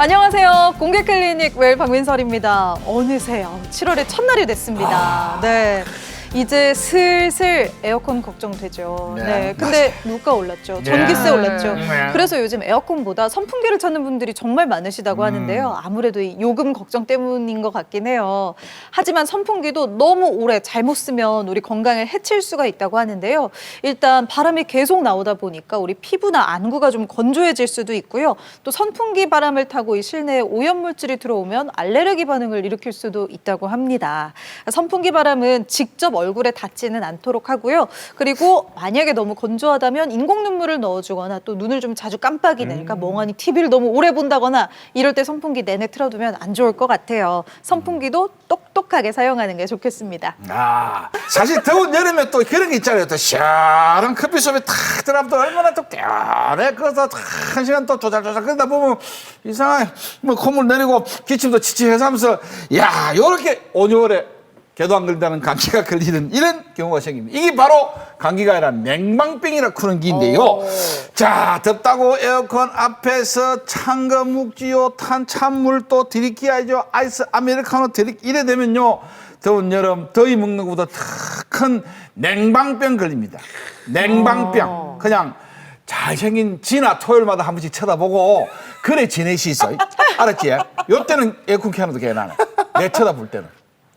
안녕하세요. 공개 클리닉 웰 박민설입니다. 어느새 7월의 첫날이 됐습니다. 네. 이제 슬슬 에어컨 걱정되죠. 네. 근데 물가 올랐죠. 전기세 올랐죠. 그래서 요즘 에어컨보다 선풍기를 찾는 분들이 정말 많으시다고 하는데요. 아무래도 이 요금 걱정 때문인 것 같긴 해요. 하지만 선풍기도 너무 오래 잘못 쓰면 우리 건강을 해칠 수가 있다고 하는데요. 일단 바람이 계속 나오다 보니까 우리 피부나 안구가 좀 건조해질 수도 있고요. 또 선풍기 바람을 타고 이 실내에 오염물질이 들어오면 알레르기 반응을 일으킬 수도 있다고 합니다. 선풍기 바람은 직접 얼굴에 닿지는 않도록 하고요. 그리고 만약에 너무 건조하다면 인공 눈물을 넣어주거나 또 눈을 좀 자주 깜빡이는, 그러니까 멍하니 TV를 너무 오래 본다거나 이럴 때 선풍기 내내 틀어두면 안 좋을 것 같아요. 선풍기도 똑똑하게 사용하는 게 좋겠습니다. 사실 더운 여름에 또 그런 게 있잖아요. 또 시원한 커피숍에 탁 들어가면 또 얼마나 또 깨어내. 그래서 한 시간 또 조잘조잘 그러다 보면 이상하게 뭐 콧물 내리고 기침도 치치해서 하면서 야, 요렇게 5개월에 개도 안 걸린다는 감기가 걸리는 이런 경우가 생깁니다. 이게 바로 감기가 아니라 냉방병이라 그런 기인데요. 자, 덥다고 에어컨 앞에서 찬 거 묵지요, 탄 찬물 또 들이키야죠. 아이스 아메리카노 이래 되면요. 더운 여름 더위 먹는 것보다 더 큰 냉방병 걸립니다. 냉방병. 그냥 잘생긴 지나 토요일마다 한 번씩 쳐다보고 그래 지낼 수 있어. 알았지? 요 때는 에어컨 켜놔도 괜찮아. 내 쳐다볼 때는.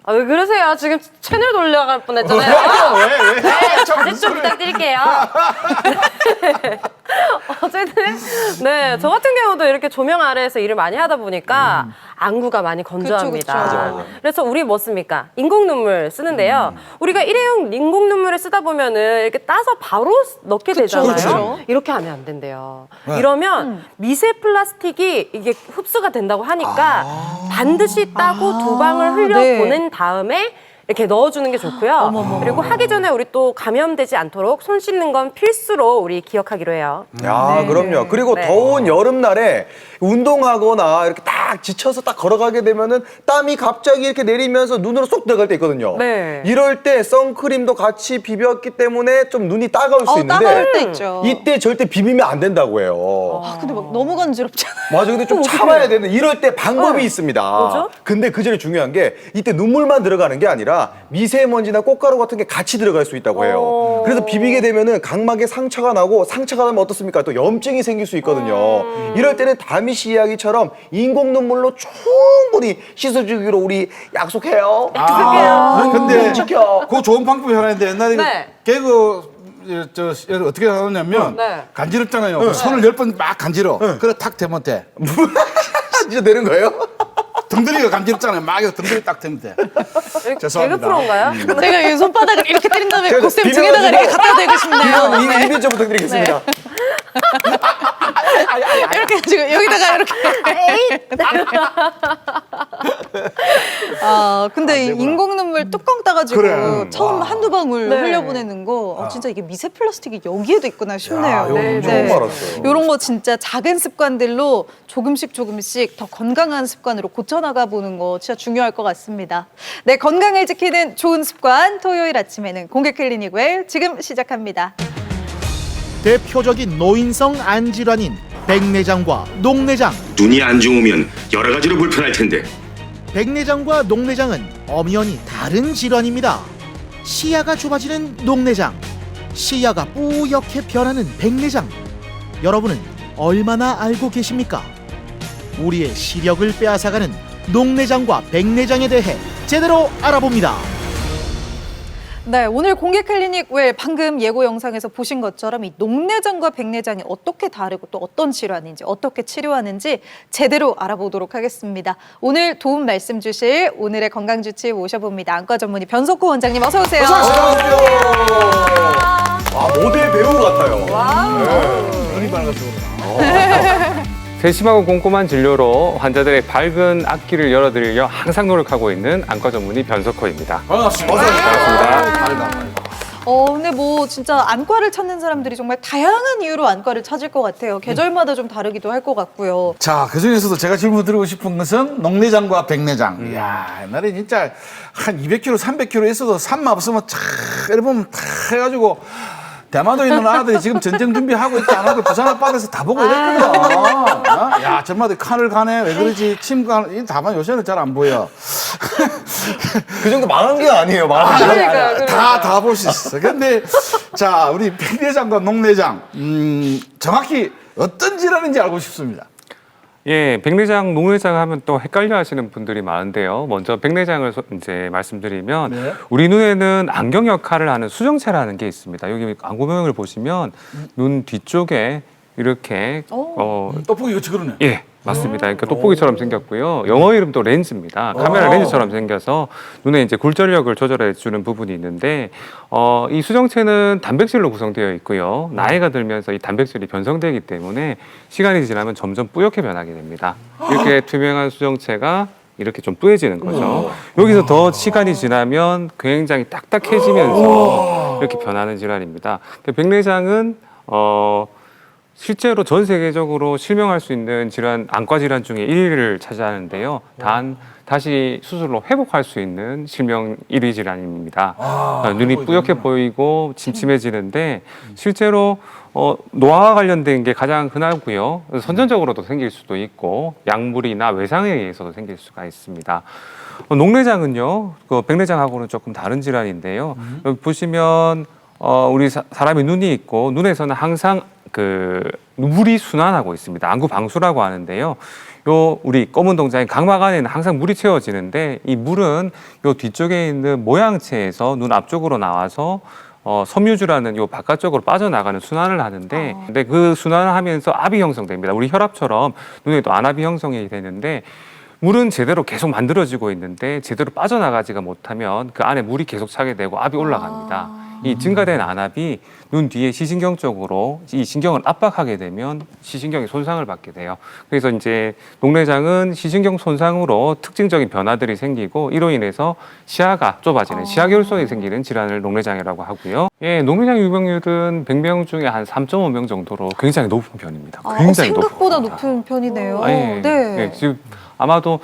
아, 왜 그러세요? 지금 채널 돌려갈 뻔했잖아요. 왜? 네, 자제 좀 부탁드릴게요. 어쨌든 네, 저 같은 경우도 이렇게 조명 아래에서 일을 많이 하다 보니까 안구가 많이 건조합니다. 그쵸. 맞아. 그래서 우리 뭐 씁니까? 인공 눈물 쓰는데요. 우리가 일회용 인공 눈물을 쓰다 보면은 이렇게 따서 바로 넣게 되잖아요. 그쵸. 이렇게 하면 안 된대요. 이러면 미세 플라스틱이 이게 흡수가 된다고 하니까 반드시 따고 두 방울 흘려 네. 보낸 다음에 이렇게 넣어주는 게 좋고요. 그리고 하기 전에 우리 또 감염되지 않도록 손 씻는 건 필수로 우리 기억하기로 해요. 야, 그럼요. 그리고 네. 더운 여름날에 운동하거나 이렇게 딱 지쳐서 딱 걸어가게 되면은 땀이 갑자기 이렇게 내리면서 눈으로 쏙 들어갈 때 있거든요. 네. 이럴 때 선크림도 같이 비볐기 때문에 좀 눈이 따가울 수 있는데 따가울 때 있죠. 이때 절대 비비면 안 된다고 해요. 근데 막 너무 간지럽잖아요. 맞아. 근데 좀 참아야 되는 이럴 때 방법이 있습니다. 뭐죠? 근데 그 전에 중요한 게 이때 눈물만 들어가는 게 아니라 미세먼지나 꽃가루 같은 게 같이 들어갈 수 있다고 해요. 그래서 비비게 되면은 각막에 상처가 나고 상처가 나면 어떻습니까? 또 염증이 생길 수 있거든요. 이럴 때는 다미 씨 이야기처럼 인공 눈물로 충분히 씻어주기로 우리 약속해요. 약속해요. 근데 지켜. 그거 좋은 방법이 하나 있는데 옛날에 네. 개그 어떻게 하냐면 네. 간지럽잖아요. 그 손을 10번 막 간지러. 그래 탁 대면 돼. 진짜 되는 거예요? 등들이가 간지럽잖아요. 막 이거 등들이 딱 대면 돼. 개그 죄송합니다. 프로인가요? 제가 이 손바닥을 이렇게 때린 다음에 제가 고쌤 비벼가지고- 등에다가 이렇게 갖다 대고 싶네요. 이비 좀 부탁드리겠습니다. 이렇게 지금 여기다가 이렇게. 근데 이 인공 눈물 뚜껑 따가지고 그래. 처음 한두 방울 네. 흘려보내는 거 진짜 이게 미세 플라스틱이 여기에도 있구나 싶네요. 이거 처음 알았어요. 이런 거 진짜 작은 습관들로 조금씩 더 건강한 습관으로 고쳐나가 보는 거 진짜 중요할 것 같습니다. 네, 건강을 지키는 좋은 습관 토요일 아침에는 공개 클리닉 웰 지금 시작합니다. 대표적인 노인성 안질환인 백내장과 녹내장. 눈이 안 좋으면 여러 가지로 불편할 텐데 백내장과 녹내장은 엄연히 다른 질환입니다. 시야가 좁아지는 녹내장, 시야가 뿌옇게 변하는 백내장. 여러분은 얼마나 알고 계십니까? 우리의 시력을 빼앗아가는 녹내장과 백내장에 대해 제대로 알아봅니다. 네, 오늘 공개 클리닉 웰 방금 예고 영상에서 보신 것처럼 이 녹내장과 백내장이 어떻게 다르고 또 어떤 질환인지 어떻게 치료하는지 제대로 알아보도록 하겠습니다. 오늘 도움 말씀 주실 오늘의 건강주치의 모셔봅니다. 안과 전문의 변석호 원장님 어서 오세요. 아, 모델 배우 같아요. 눈이 밝아서 세심하고 꼼꼼한 진료로 환자들의 밝은 앞길을 열어드리려 항상 노력하고 있는 안과 전문의 변석호입니다. 반갑습니다. 반갑습니다. 근데 뭐 진짜 안과를 찾는 사람들이 정말 다양한 이유로 안과를 찾을 것 같아요. 계절마다 좀 다르기도 할 것 같고요. 자, 그 중에서도 제가 질문 드리고 싶은 것은 녹내장과 백내장. 이야, 옛날에 진짜 한 200kg, 300kg 있어도 산만 없으면 촥, 이래 보면 다 해가지고 대마도에 있는 아들이 지금 전쟁 준비하고 있지 않아? 부산 앞바다에서 다 보고 이랬거든. 어? 야, 저마다 칼을 가네. 왜 그러지? 침간, 다만 요새는 잘 안 보여. 그 정도 망한 게 아니에요. 망한 게 아니에요. 그러니까요. 다 볼 수 있어. 근데, 자, 우리 백내장과 녹내장, 정확히 어떤 질환인지 알고 싶습니다. 예, 백내장, 녹내장 하면 또 헷갈려 하시는 분들이 많은데요. 먼저 백내장을 이제 말씀드리면 네. 우리 눈에는 안경 역할을 하는 수정체라는 게 있습니다. 여기 안구모형을 보시면 눈 뒤쪽에 이렇게 떡볶이 같이 그러네. 예, 맞습니다. 그러니까 돋보기처럼 생겼고요. 영어 이름도 렌즈입니다. 카메라 렌즈처럼 생겨서 눈에 이제 굴절력을 조절해 주는 부분이 있는데 이 수정체는 단백질로 구성되어 있고요. 나이가 들면서 이 단백질이 변성되기 때문에 시간이 지나면 점점 뿌옇게 변하게 됩니다. 이렇게 투명한 수정체가 이렇게 좀 뿌얘지는 거죠. 여기서 더 시간이 지나면 굉장히 딱딱해지면서 이렇게 변하는 질환입니다. 백내장은 실제로 전 세계적으로 실명할 수 있는 질환, 안과 질환 중에 1위를 차지하는데요. 단 다시 수술로 회복할 수 있는 실명 1위 질환입니다. 눈이 뿌옇게 보이고 침침해지는데 실제로 노화와 관련된 게 가장 흔하고요. 선천적으로도 생길 수도 있고 약물이나 외상에 의해서도 생길 수가 있습니다. 녹내장은요, 그 백내장하고는 조금 다른 질환인데요. 여기 보시면 우리 사람이 눈이 있고 눈에서는 항상 그 물이 순환하고 있습니다. 안구 방수라고 하는데요. 요 우리 검은 동자인 각막 안에는 항상 물이 채워지는데 이 물은 요 뒤쪽에 있는 모양체에서 눈 앞쪽으로 나와서 섬유주라는 요 바깥쪽으로 빠져나가는 순환을 하는데 근데 그 순환을 하면서 압이 형성됩니다. 우리 혈압처럼 눈에도 안압이 형성이 되는데 물은 제대로 계속 만들어지고 있는데 제대로 빠져나가지가 못하면 그 안에 물이 계속 차게 되고 압이 올라갑니다. 이 증가된 안압이 눈 뒤에 시신경 쪽으로 이 신경을 압박하게 되면 시신경이 손상을 받게 돼요. 그래서 이제 녹내장은 시신경 손상으로 특징적인 변화들이 생기고 이로 인해서 시야가 좁아지는 시야결손이 생기는 질환을 녹내장이라고 하고요. 예, 녹내장 유병률은 100명 중에 한 3.5명 정도로 굉장히 높은 편입니다. 굉장히 생각보다 높습니다. 높은 편이네요. 예, 네. 예, 지금 아마도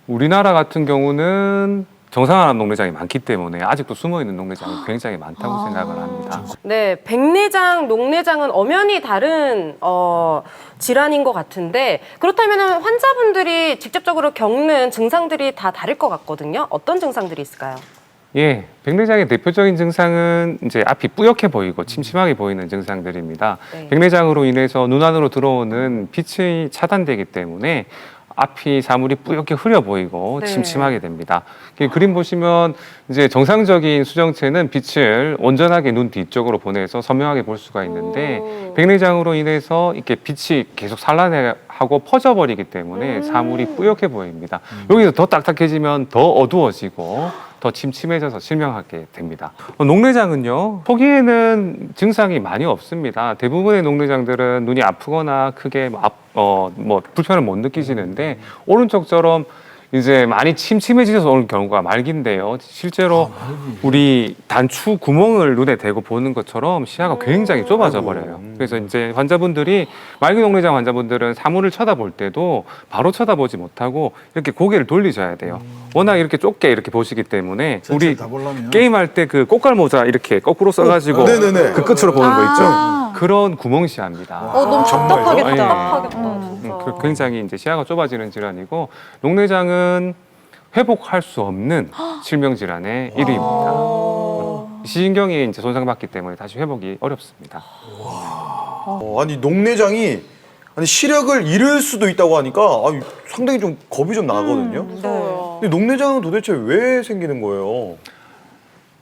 우리나라 같은 경우는 정상암 녹내장이 많기 때문에 아직도 숨어있는 녹내장이 굉장히 많다고 생각을 합니다. 네, 백내장, 녹내장은 엄연히 다른 질환인 것 같은데 그렇다면 환자분들이 직접적으로 겪는 증상들이 다 다를 것 같거든요. 어떤 증상들이 있을까요? 예, 백내장의 대표적인 증상은 이제 앞이 뿌옇게 보이고 침침하게 보이는 증상들입니다. 네. 백내장으로 인해서 눈 안으로 들어오는 빛이 차단되기 때문에 앞이 사물이 뿌옇게 흐려 보이고 네. 침침하게 됩니다. 그림 보시면 이제 정상적인 수정체는 빛을 온전하게 눈 뒤쪽으로 보내서 선명하게 볼 수가 있는데 백내장으로 인해서 이렇게 빛이 계속 산란하고 퍼져버리기 때문에 사물이 뿌옇게 보입니다. 여기서 더 딱딱해지면 더 어두워지고 더 침침해져서 실명하게 됩니다. 녹내장은요, 초기에는 증상이 많이 없습니다. 대부분의 녹내장들은 눈이 아프거나 크게 불편을 못 느끼시는데 오른쪽처럼 이제 많이 침침해지셔서 오는 경우가 말기인데요. 실제로 우리 단추 구멍을 눈에 대고 보는 것처럼 시야가 굉장히 좁아져 버려요. 그래서 이제 환자분들이 말기 녹내장 환자분들은 사물을 쳐다볼 때도 바로 쳐다보지 못하고 이렇게 고개를 돌리셔야 돼요. 워낙 이렇게 좁게 이렇게 보시기 때문에 우리 다 보려면. 게임할 때 그 꽃갈 모자 이렇게 거꾸로 써가지고 네네네. 그 끝으로 보는 거 있죠. 아. 그런 구멍 시야입니다. 너무 답답하겠다. 예. 답답하겠다, 진짜. 굉장히 이제 시야가 좁아지는 질환이고 녹내장은 회복할 수 없는 실명 질환의 1위입니다. 시신경이 이제 손상받기 때문에 다시 회복이 어렵습니다. 아니 녹내장이 시력을 잃을 수도 있다고 하니까 상당히 좀 겁이 좀 나거든요. 무서워요. 근데 녹내장은 도대체 왜 생기는 거예요?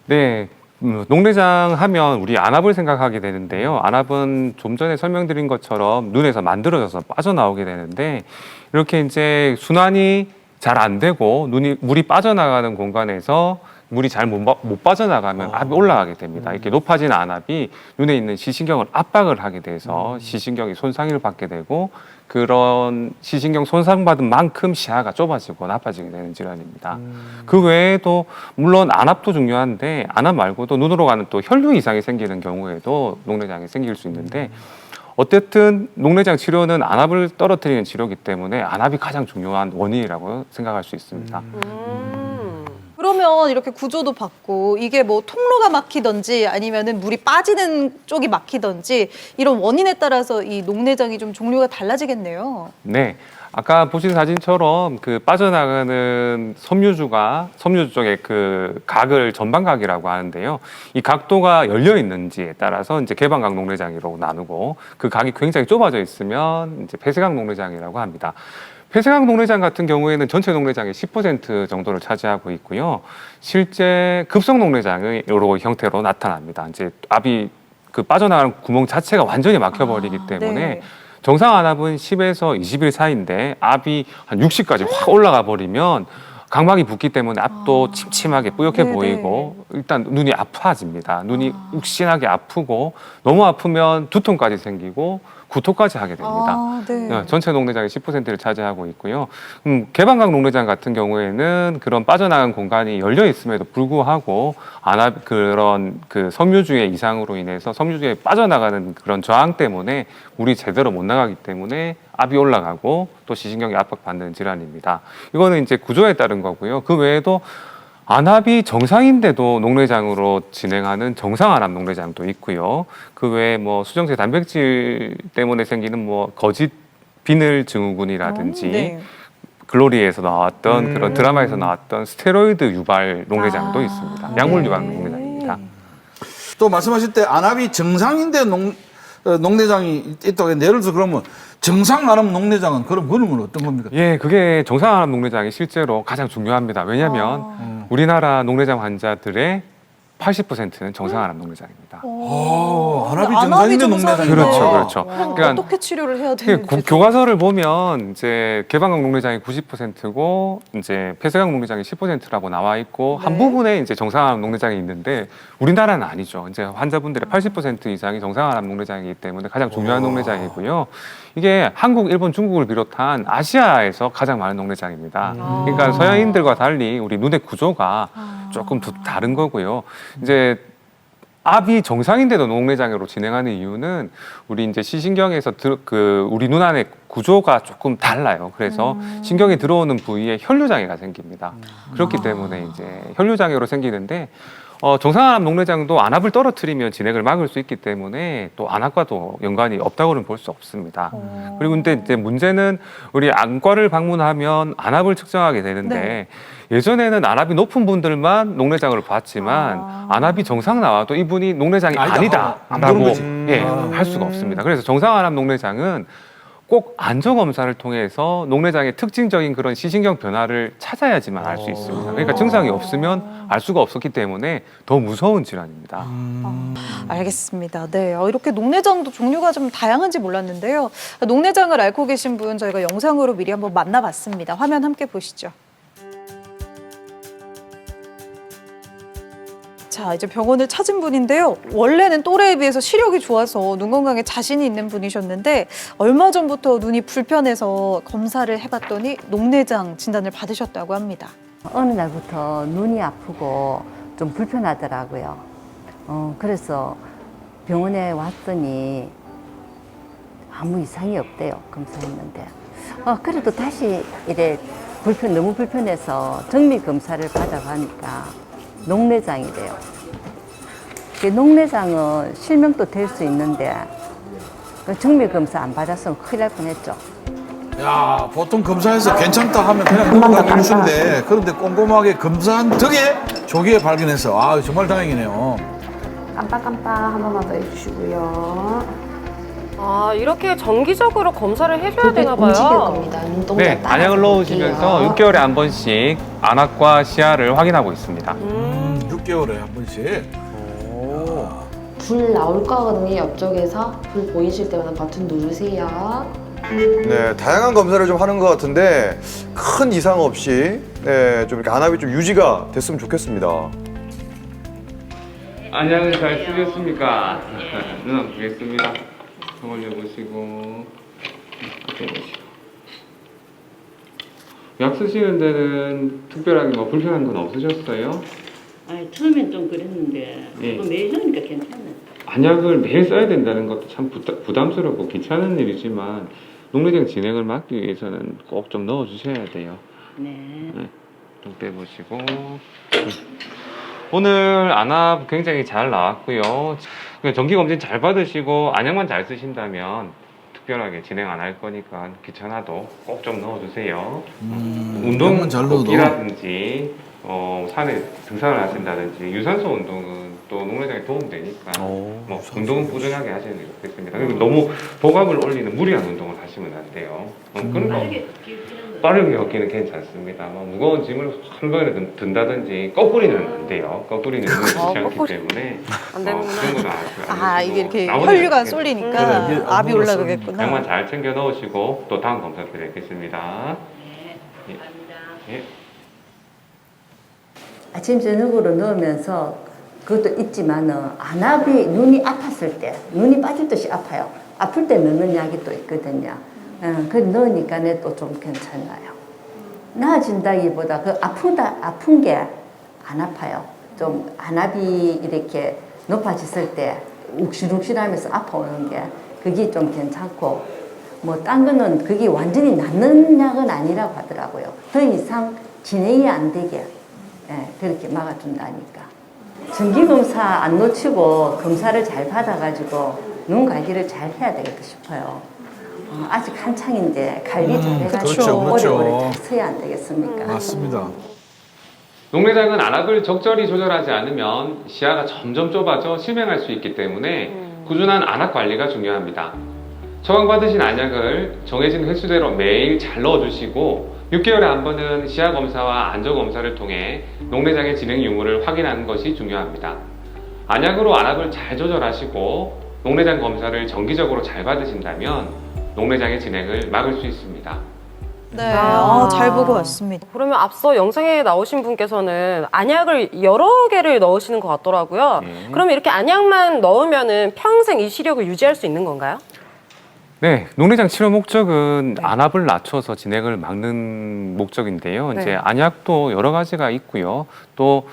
네. 녹내장 하면 우리 안압을 생각하게 되는데요. 안압은 좀 전에 설명드린 것처럼 눈에서 만들어져서 빠져나오게 되는데 이렇게 이제 순환이 잘 안 되고 물이 빠져나가는 공간에서 물이 잘 못 빠져나가면 압이 올라가게 됩니다. 이렇게 높아진 안압이 눈에 있는 시신경을 압박을 하게 돼서 시신경이 손상을 받게 되고 그런 시신경 손상받은 만큼 시야가 좁아지고 나빠지게 되는 질환입니다. 그 외에도 물론 안압도 중요한데 안압 말고도 눈으로 가는 또 혈류 이상이 생기는 경우에도 녹내장이 생길 수 있는데 어쨌든 녹내장 치료는 안압을 떨어뜨리는 치료이기 때문에 안압이 가장 중요한 원인이라고 생각할 수 있습니다. 그러면 이렇게 구조도 받고 이게 뭐 통로가 막히던지 아니면은 물이 빠지는 쪽이 막히던지 이런 원인에 따라서 이 녹내장이 좀 종류가 달라지겠네요. 네. 아까 보신 사진처럼 그 빠져나가는 섬유주 쪽의 그 각을 전방각이라고 하는데요. 이 각도가 열려 있는지에 따라서 이제 개방각 녹내장이라고 나누고 그 각이 굉장히 좁아져 있으면 이제 폐쇄각 녹내장이라고 합니다. 폐쇄각 녹내장 같은 경우에는 전체 녹내장의 10% 정도를 차지하고 있고요. 실제 급성 녹내장의 여러 형태로 나타납니다. 이제 압이 그 빠져나가는 구멍 자체가 완전히 막혀버리기 때문에 네. 정상 안압은 10에서 20일 사이인데 압이 한 60까지 확 올라가 버리면 각막이 붓기 때문에 압도 침침하게 뿌옇게 네네. 보이고 일단 눈이 아파집니다. 눈이 욱신하게 아프고 너무 아프면 두통까지 생기고 구토까지 하게 됩니다. 네. 전체 녹내장의 10%를 차지하고 있고요. 개방각 녹내장 같은 경우에는 그런 빠져나간 공간이 열려 있음에도 불구하고 안압 그런 그 섬유주의 이상으로 인해서 섬유주에 빠져나가는 그런 저항 때문에 물이 제대로 못 나가기 때문에 압이 올라가고 또 시신경이 압박받는 질환입니다. 이거는 이제 구조에 따른 거고요. 그 외에도 안압이 정상인데도 녹내장으로 진행하는 정상 안압 녹내장도 있고요. 그 외에 뭐 수정체 단백질 때문에 생기는 뭐 거짓 비늘 증후군이라든지 네. 글로리에서 나왔던 그런 드라마에서 나왔던 스테로이드 유발 녹내장도 있습니다. 약물 유발 녹내장입니다. 또 말씀하실 때 안압이 정상인데 녹내장이 있다고 했는데 예를 들어서 그러면 정상 안압 녹내장은 그런 어떤 겁니까? 예, 그게 정상 안압 녹내장이 실제로 가장 중요합니다. 왜냐하면 우리나라 녹내장 환자들의 80%는 정상 안압 녹내장입니다. 안압이 정상인데 녹내장이 그렇죠, 그렇죠. 그럼 그러니까 어떻게 치료를 해야 그 되는지 교과서를 보면 이제 개방각 녹내장이 90%고 이제 폐쇄각 녹내장이 10%라고 나와 있고 한 네. 부분에 이제 정상안압 녹내장이 있는데 우리나라는 아니죠. 이제 환자분들의 80% 이상이 정상안압 녹내장이기 때문에 가장 중요한 녹내장이고요. 이게 한국, 일본, 중국을 비롯한 아시아에서 가장 많은 녹내장입니다. 그러니까 서양인들과 달리 우리 눈의 구조가 조금 다른 거고요. 이제 압이 정상인데도 녹내장으로 진행하는 이유는 우리 이제 시신경에서 우리 눈 안의 구조가 조금 달라요. 그래서 신경이 들어오는 부위에 혈류장애가 생깁니다. 그렇기 때문에 이제 혈류장애로 생기는데 정상안압 녹내장도 안압을 떨어뜨리면 진행을 막을 수 있기 때문에 또 안압과도 연관이 없다고는 볼 수 없습니다. 그리고 근데 이제 문제는 우리 안과를 방문하면 안압을 측정하게 되는데 네. 예전에는 안압이 높은 분들만 녹내장을 봤지만 안압이 정상 나와도 이분이 녹내장이 아니다. 안 아니다라고 보는 거지. 예, 할 수가 없습니다. 그래서 정상 안압 녹내장은 꼭 안저 검사를 통해서 녹내장의 특징적인 그런 시신경 변화를 찾아야지만 알 수 있습니다. 그러니까 증상이 없으면 알 수가 없었기 때문에 더 무서운 질환입니다. 알겠습니다. 네, 이렇게 녹내장도 종류가 좀 다양한지 몰랐는데요. 녹내장을 앓고 계신 분 저희가 영상으로 미리 한번 만나봤습니다. 화면 함께 보시죠. 자, 이제 병원을 찾은 분인데요. 원래는 또래에 비해서 시력이 좋아서 눈 건강에 자신이 있는 분이셨는데 얼마 전부터 눈이 불편해서 검사를 해봤더니 녹내장 진단을 받으셨다고 합니다. 어느 날부터 눈이 아프고 좀 불편하더라고요. 그래서 병원에 왔더니 아무 이상이 없대요. 검사했는데. 그래도 다시 이래 너무 불편해서 정밀 검사를 받아가니까 녹내장이래요. 녹내장은 실명도 될 수 있는데 정밀 검사 안 받았으면 큰일 날 뻔했죠. 야, 보통 검사해서 괜찮다 하면 그냥 넘어가게 해주는데 그런데 꼼꼼하게 검사한 덕에 조기에 발견해서 정말 다행이네요. 깜빡깜빡 한 번만 더 해주시고요. 이렇게 정기적으로 검사를 해줘야 고개 되나 움직일 봐요. 겁니다. 눈동자 네, 따라서 안약을 넣으시면서 볼게요. 6개월에 한 번씩 안압과 시야를 확인하고 있습니다. 6개월에 한 번씩. 불 나올 거거든요. 옆쪽에서 불 보이실 때마다 버튼 누르세요. 네, 다양한 검사를 좀 하는 것 같은데 큰 이상 없이 좀 이렇게 안압이 좀 유지가 됐으면 좋겠습니다. 안약을 잘 쓰셨습니까? 눈 보겠습니다. 정 올려보시고 약 쓰시는 데는 특별하게 뭐 불편한 건 없으셨어요? 처음엔 좀 그랬는데 예. 매일 하니까 괜찮아요. 안약을 매일 써야 된다는 것도 참 부담스럽고 귀찮은 일이지만 녹내장 진행을 막기 위해서는 꼭 좀 넣어주셔야 돼요. 네. 좀 빼보시고. 오늘 안압 굉장히 잘 나왔고요. 정기검진 잘 받으시고 안약만 잘 쓰신다면 특별하게 진행 안 할 거니까 귀찮아도 꼭 좀 넣어주세요. 약만 잘 넣어도. 운동이라든지 산에 등산을 하신다든지 유산소 운동은 또 농내장에 도움되니까 뭐 운동은 꾸준하게 하시는 게 좋겠습니다. 그리고 너무 복압을 올리는 무리한 운동을 하시면 안 돼요. 그런 거 빠르게 걷기는 괜찮습니다. 뭐 무거운 짐을 한 번에 든다든지 거꾸리는 안 돼요. 거꾸리는 눈에 좋지 않기 거꾸리. 때문에 안 되는구나. 그런 거는 안 이게 이렇게 나머지는 혈류가 이렇게 쏠리니까 그래, 압이 올라가겠구나. 양만 잘 챙겨 넣으시고 또 다음 검사 때 뵙겠습니다. 예. 아침 저녁으로 넣으면서 그것도 있지만은 안압이 눈이 아팠을 때 눈이 빠질 듯이 아파요. 아플 때 넣는 약이 또 있거든요. 그 넣으니까 또 좀 괜찮아요. 나아진다기보다 그 아픈 게 안 아파요. 좀 안압이 이렇게 높아졌을 때 욱실욱실하면서 아파오는 게 그게 좀 괜찮고 뭐 딴 거는 그게 완전히 낫는 약은 아니라고 하더라고요. 더 이상 진행이 안 되게 그렇게 막아준다니까. 정기검사 안 놓치고 검사를 잘 받아가지고 눈 관리를 잘 해야 되겠다 싶어요. 아직 한창인데 관리 잘 해가지고 그렇죠. 오래오래 잘 써야 안 되겠습니까? 맞습니다. 농내장은 안압을 적절히 조절하지 않으면 시야가 점점 좁아져 실명할 수 있기 때문에 꾸준한 안압 관리가 중요합니다. 처방받으신 안약을 정해진 횟수대로 매일 잘 넣어주시고 6개월에 한 번은 시야 검사와 안저 검사를 통해 농내장의 진행 유무를 확인하는 것이 중요합니다. 안약으로 안압을 잘 조절하시고 농내장 검사를 정기적으로 잘 받으신다면 농내장의 진행을 막을 수 있습니다. 네, 잘 보고 왔습니다. 그러면 앞서 영상에 나오신 분께서는 안약을 여러 개를 넣으시는 것 같더라고요. 그러면 이렇게 안약만 넣으면은 평생 이 시력을 유지할 수 있는 건가요? 네, 농내장 치료 목적은 안압을 낮춰서 진행을 막는 목적인데요. 네. 이제 안약도 여러 가지가 있고요. 또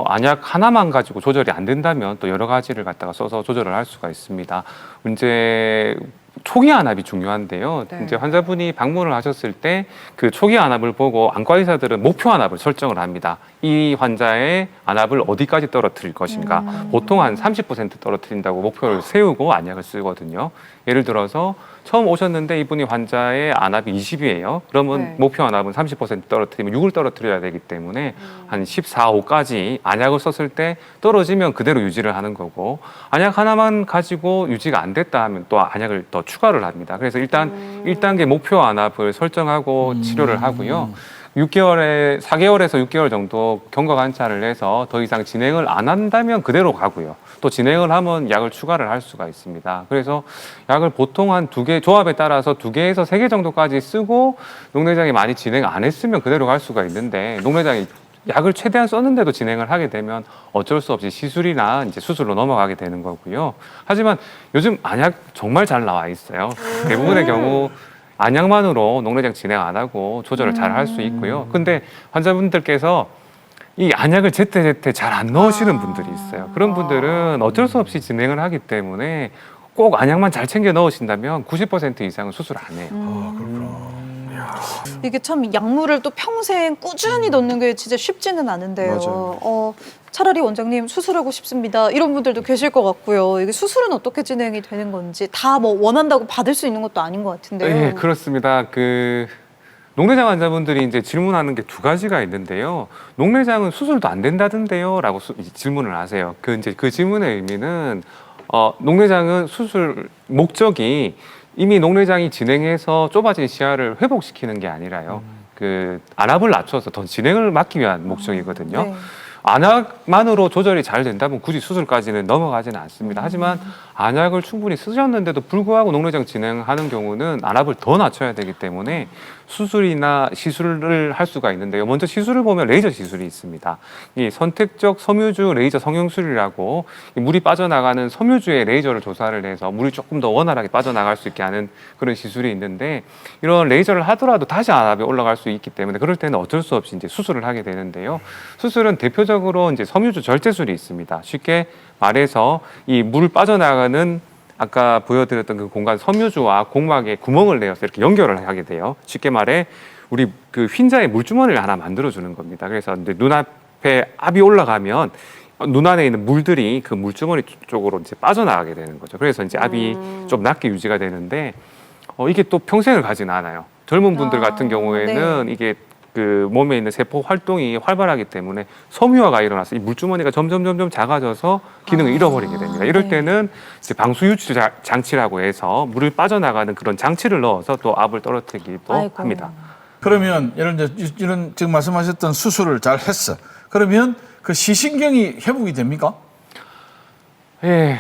안약 하나만 가지고 조절이 안 된다면 또 여러 가지를 갖다가 써서 조절을 할 수가 있습니다. 이제 초기 안압이 중요한데요. 네. 이제 환자분이 방문을 하셨을 때 그 초기 안압을 보고 안과 의사들은 목표 안압을 설정을 합니다. 이 환자의 안압을 어디까지 떨어뜨릴 것인가. 보통 한 30% 떨어뜨린다고 목표를 세우고 안약을 쓰거든요. 예를 들어서 처음 오셨는데 이분이 환자의 안압이 20이에요. 그러면 네. 목표 안압은 30% 떨어뜨리면 6을 떨어뜨려야 되기 때문에 한 14, 5까지 안약을 썼을 때 떨어지면 그대로 유지를 하는 거고, 안약 하나만 가지고 유지가 안 됐다 하면 또 안약을 더 추가를 합니다. 그래서 일단 1단계 목표 안압을 설정하고 치료를 하고요. 4개월에서 6개월 정도 경과 관찰을 해서 더 이상 진행을 안 한다면 그대로 가고요. 또 진행을 하면 약을 추가를 할 수가 있습니다. 그래서 약을 보통 한 2개, 조합에 따라서 2개에서 3개 정도까지 쓰고 농내장이 많이 진행 안 했으면 그대로 갈 수가 있는데, 농내장이 약을 최대한 썼는데도 진행을 하게 되면 어쩔 수 없이 시술이나 이제 수술로 넘어가게 되는 거고요. 하지만 요즘 안약 정말 잘 나와 있어요. 대부분의 경우 안약만으로 농내장 진행 안 하고 조절을 잘 할 수 있고요. 근데 환자분들께서 이 안약을 제때제때 잘 안 넣으시는 분들이 있어요. 그런 분들은 어쩔 수 없이 진행을 하기 때문에 꼭 안약만 잘 챙겨 넣으신다면 90% 이상은 수술 안 해요. 이게 참 약물을 또 평생 꾸준히 넣는 게 진짜 쉽지는 않은데요. 맞아요. 차라리 원장님 수술하고 싶습니다. 이런 분들도 계실 것 같고요. 이게 수술은 어떻게 진행이 되는 건지 다 뭐 원한다고 받을 수 있는 것도 아닌 것 같은데요. 네, 그렇습니다. 농내장 환자분들이 이제 질문하는 게 2가지가 있는데요. 농내장은 수술도 안 된다던데요? 라고 질문을 하세요. 그 질문의 의미는, 농내장은 수술 목적이 이미 농내장이 진행해서 좁아진 시야를 회복시키는 게 아니라요. 안압을 낮춰서 더 진행을 막기 위한 목적이거든요. 네. 안약만으로 조절이 잘 된다면 굳이 수술까지는 넘어가지는 않습니다. 하지만 안약을 충분히 쓰셨는데도 불구하고 농내장 진행하는 경우는 안압을 더 낮춰야 되기 때문에 수술이나 시술을 할 수가 있는데요. 먼저 시술을 보면 레이저 시술이 있습니다. 이 선택적 섬유주 레이저 성형술이라고 물이 빠져나가는 섬유주의 레이저를 조사를 해서 물이 조금 더 원활하게 빠져나갈 수 있게 하는 그런 시술이 있는데, 이런 레이저를 하더라도 다시 안압이 올라갈 수 있기 때문에 그럴 때는 어쩔 수 없이 이제 수술을 하게 되는데요. 수술은 대표적으로 이제 섬유주 절제술이 있습니다. 쉽게 말해서 이 물 빠져나가는 아까 보여드렸던 그 공간 섬유주와 공막에 구멍을 내어서 이렇게 연결을 하게 돼요. 쉽게 말해 우리 그 흰자의 물주머니를 하나 만들어주는 겁니다. 그래서 이제 눈앞에 압이 올라가면 눈 안에 있는 물들이 그 물주머니 쪽으로 이제 빠져나가게 되는 거죠. 그래서 이제 압이 좀 낮게 유지가 되는데 이게 또 평생을 가지는 않아요. 젊은 분들 같은 경우에는 이게 그 몸에 있는 세포 활동이 활발하기 때문에 섬유화가 일어나서 이 물주머니가 점점 작아져서 기능을 잃어버리게 됩니다. 이럴 때는 이제 방수 유치 장치라고 해서 물을 빠져나가는 그런 장치를 넣어서 또 압을 떨어뜨리기도 합니다. 그러면 이런 지금 말씀하셨던 수술을 잘 했어. 그러면 그 시신경이 회복이 됩니까? 예,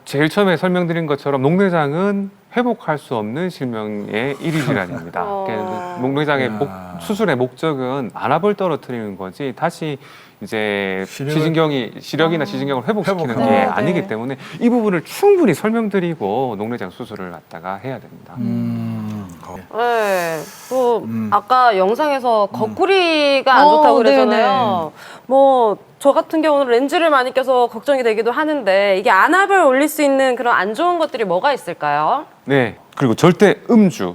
제일 처음에 설명드린 것처럼 녹내장은 회복할 수 없는 실명의 1위 질환입니다. 녹내장의 수술의 목적은 안압을 떨어뜨리는 거지 다시 이제 시력이나 시신경을 회복시키는 게 아니기 때문에 이 부분을 충분히 설명드리고 녹내장 수술을 갖다가 해야 됩니다. 네, 또 아까 영상에서 거꾸리가 안 좋다고 그러잖아요. 뭐 저 같은 경우는 렌즈를 많이 껴서 걱정이 되기도 하는데 이게 안압을 올릴 수 있는 그런 안 좋은 것들이 뭐가 있을까요? 네, 그리고 절대 음주,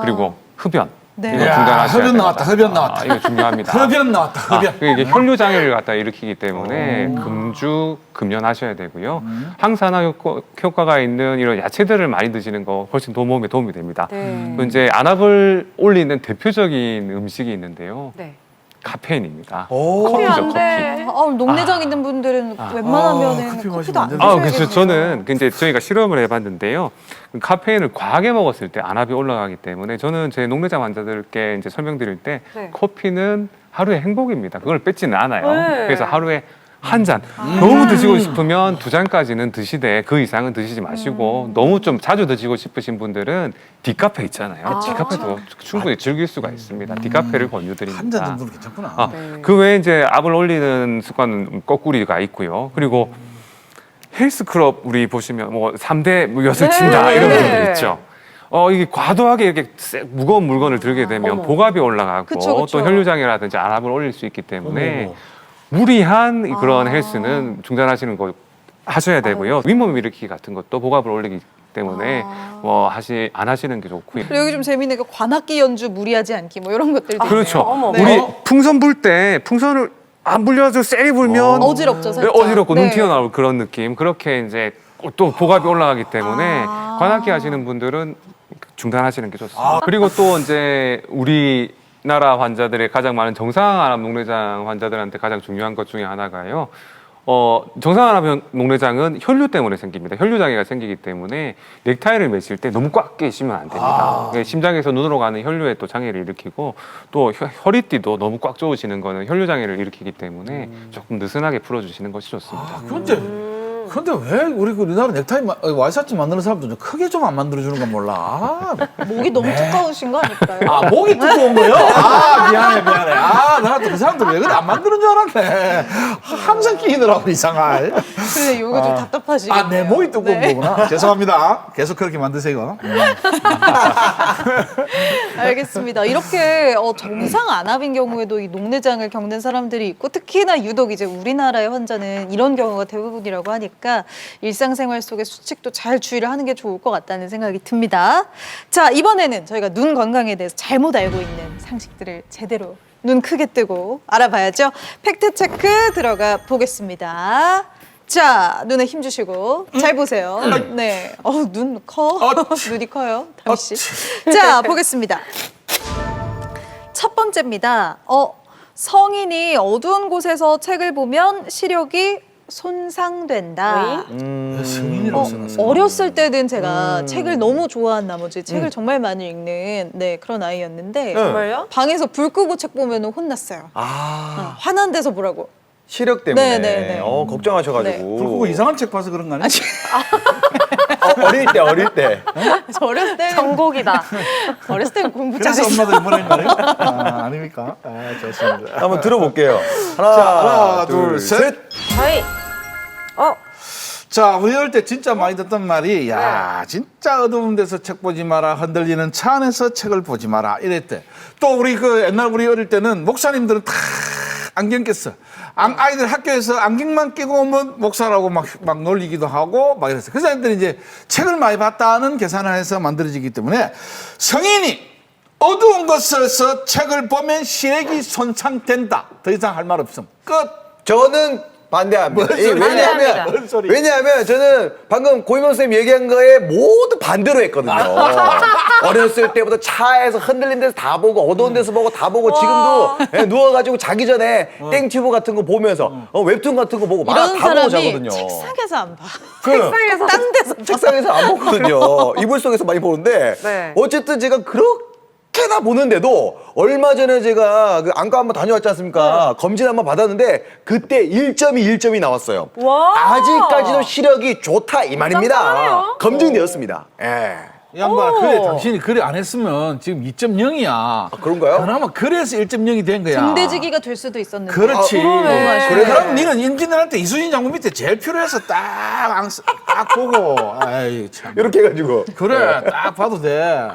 그리고 흡연. 이거 중단하셔야 흡연 됩니다. 나왔다. 흡연 나왔다. 이거 중요합니다. 흡연 나왔다. 흡연. 이게 혈류 장애를 갖다 일으키기 때문에 금주 금연하셔야 되고요. 항산화 효과가 있는 이런 야채들을 많이 드시는 거 훨씬 몸에 도움이 됩니다. 이제 안압을 올리는 대표적인 음식이 있는데요. 카페인입니다. 커피죠, 커피. 녹내장 있는 분들은 웬만하면은 커피도 안 드셔야겠네요. 그래서 저는 이제 저희가 실험을 해봤는데요. 카페인을 과하게 먹었을 때 안압이 올라가기 때문에 저는 제 녹내장 환자들께 이제 설명드릴 때 커피는 하루의 행복입니다. 그걸 뺏지는 않아요. 그래서 하루에 한 잔. 너무 드시고 싶으면 2잔까지는 드시되 그 이상은 드시지 마시고 너무 좀 자주 드시고 싶으신 분들은 디카페 있잖아요. 디카페도 충분히 즐길 수가 있습니다. 디카페를 권유드립니다. 한 잔 정도는 괜찮구나. 그 외에 이제 압을 올리는 습관은 거꾸리가 있고요. 그리고 헬스클럽 우리 보시면 뭐 3대 엿을 친다 이런 분들 있죠. 이게 과도하게 이렇게 무거운 물건을 들게 되면 복압이 올라가고 또 혈류장애라든지 안압을 올릴 수 있기 때문에 무리한 그런 헬스는 중단하시는 거 하셔야 되고요. 윗몸 일으키기 같은 것도 복압을 올리기 때문에 뭐 안 하시는 게 좋고요. 여기 좀 재밌는 게 관악기 연주 무리하지 않기 뭐 이런 것들도 그렇죠. 우리 풍선 불 때 풍선을 안 불려서 세게 불면 어지럽죠, 살짝. 어지럽고 눈 튀어나올 그런 느낌. 그렇게 이제 또 복압이 올라가기 때문에 관악기 하시는 분들은 중단하시는 게 좋습니다. 그리고 또 이제 우리나라 환자들의 가장 많은 정상안압 녹내장 환자들한테 가장 중요한 것 중에 하나가요. 정상안압 녹내장은 혈류 때문에 생깁니다. 혈류 장애가 생기기 때문에 넥타이를 매실 때 너무 꽉 끼시면 안 됩니다. 심장에서 눈으로 가는 혈류에 또 장애를 일으키고 또 허리띠도 너무 꽉 조으시는 거는 혈류 장애를 일으키기 때문에 조금 느슨하게 풀어주시는 것이 좋습니다. 근데 왜 우리나라 넥타이 와이셔츠 만드는 사람들 좀 크게 좀 안 만들어주는 건 몰라. 목이 너무 두꺼우신 거 아닐까요? 목이 두꺼운 거요? 미안해. 나 또 그 사람들 왜 그래 안 만드는 줄 알았네. 항상 끼이더라고 이상할. 그래, 요거 좀 답답하시겠네요. 내 목이 두꺼운 거구나. 죄송합니다. 계속 그렇게 만드세요. 알겠습니다. 이렇게 정상 안압인 경우에도 이 녹내장을 겪는 사람들이 있고 특히나 유독 이제 우리나라의 환자는 이런 경우가 대부분이라고 하니까 일상생활 속의 수칙도 잘 주의를 하는 게 좋을 것 같다는 생각이 듭니다. 자, 이번에는 저희가 눈 건강에 대해서 잘못 알고 있는 상식들을 제대로 눈 크게 뜨고 알아봐야죠. 팩트체크 들어가 보겠습니다. 자, 눈에 힘 주시고 잘 보세요. 네, 눈 커. 눈이 커요, 다미 씨. 자, 보겠습니다. 첫 번째입니다. 성인이 어두운 곳에서 책을 보면 시력이 손상된다. 어렸을 때는 제가 책을 너무 좋아한 나머지 책을 정말 많이 읽는 그런 아이였는데 정말요? 방에서 불 끄고 책 보면 혼났어요. 화난 데서 보라고. 시력 때문에. 네. 걱정하셔가지고. 불 이상한 책 봐서 그런 거 아니야? 어릴 때. 저 어렸을 때 정곡이다. 어렸을 때는 공부 그래서 잘했어요. 엄마들이 뭐라 말해요? 아닙니까? 좋습니다. 한번 들어볼게요. 하나, 둘, 셋. 저희 자, 우리 어릴 때 진짜 많이 듣던 말이 진짜 어두운 데서 책 보지 마라. 흔들리는 차 안에서 책을 보지 마라. 이랬대. 또 우리 옛날 우리 어릴 때는 목사님들은 다 안경 꼈어. 아이들 학교에서 안경만 끼고 오면 목사라고 막 놀리기도 하고 막 이랬어요. 그래서 애들이 이제 책을 많이 봤다는 계산을 해서 만들어지기 때문에 성인이 어두운 곳에서 책을 보면 시력이 손상된다. 더 이상 할 말 없음. 끝. 저는 반대합니다. 반대합니다. 왜냐하면 저는 방금 고인범 선생님 얘기한 거에 모두 반대로 했거든요. 어렸을 때부터 차에서 흔들린 데서 다 보고 어두운 데서 보고 다 보고 지금도 누워가지고 자기 전에 땡튜브 같은 거 보면서 웹툰 같은 거 보고 만화 이런 다 보고 사람이 자거든요. 책상에서 안 봐. 책상에서 딴 데서 책상에서 안 보거든요. 이불 속에서 많이 보는데 네. 어쨌든 제가 그렇게나 보는데도 얼마 전에 제가 그 안과 한번 다녀왔지 않습니까? 검진 한번 받았는데 그때 1점이 나왔어요. 와. 아직까지도 시력이 좋다 이 말입니다. 깜깜하네요. 검증되었습니다. 예. 이 양반 그래 당신이 그래 안 했으면 지금 2.0이야. 그런가요? 그나마 그래서 1.0이 된 거야. 등대지기가 될 수도 있었는데. 그렇지. 그러네. 그래. 그럼 니는 임진왜란때 이순신 장군 밑에 제일 필요해서 딱 보고. 아이 참. 이렇게 해가지고. 그래 딱 봐도 돼.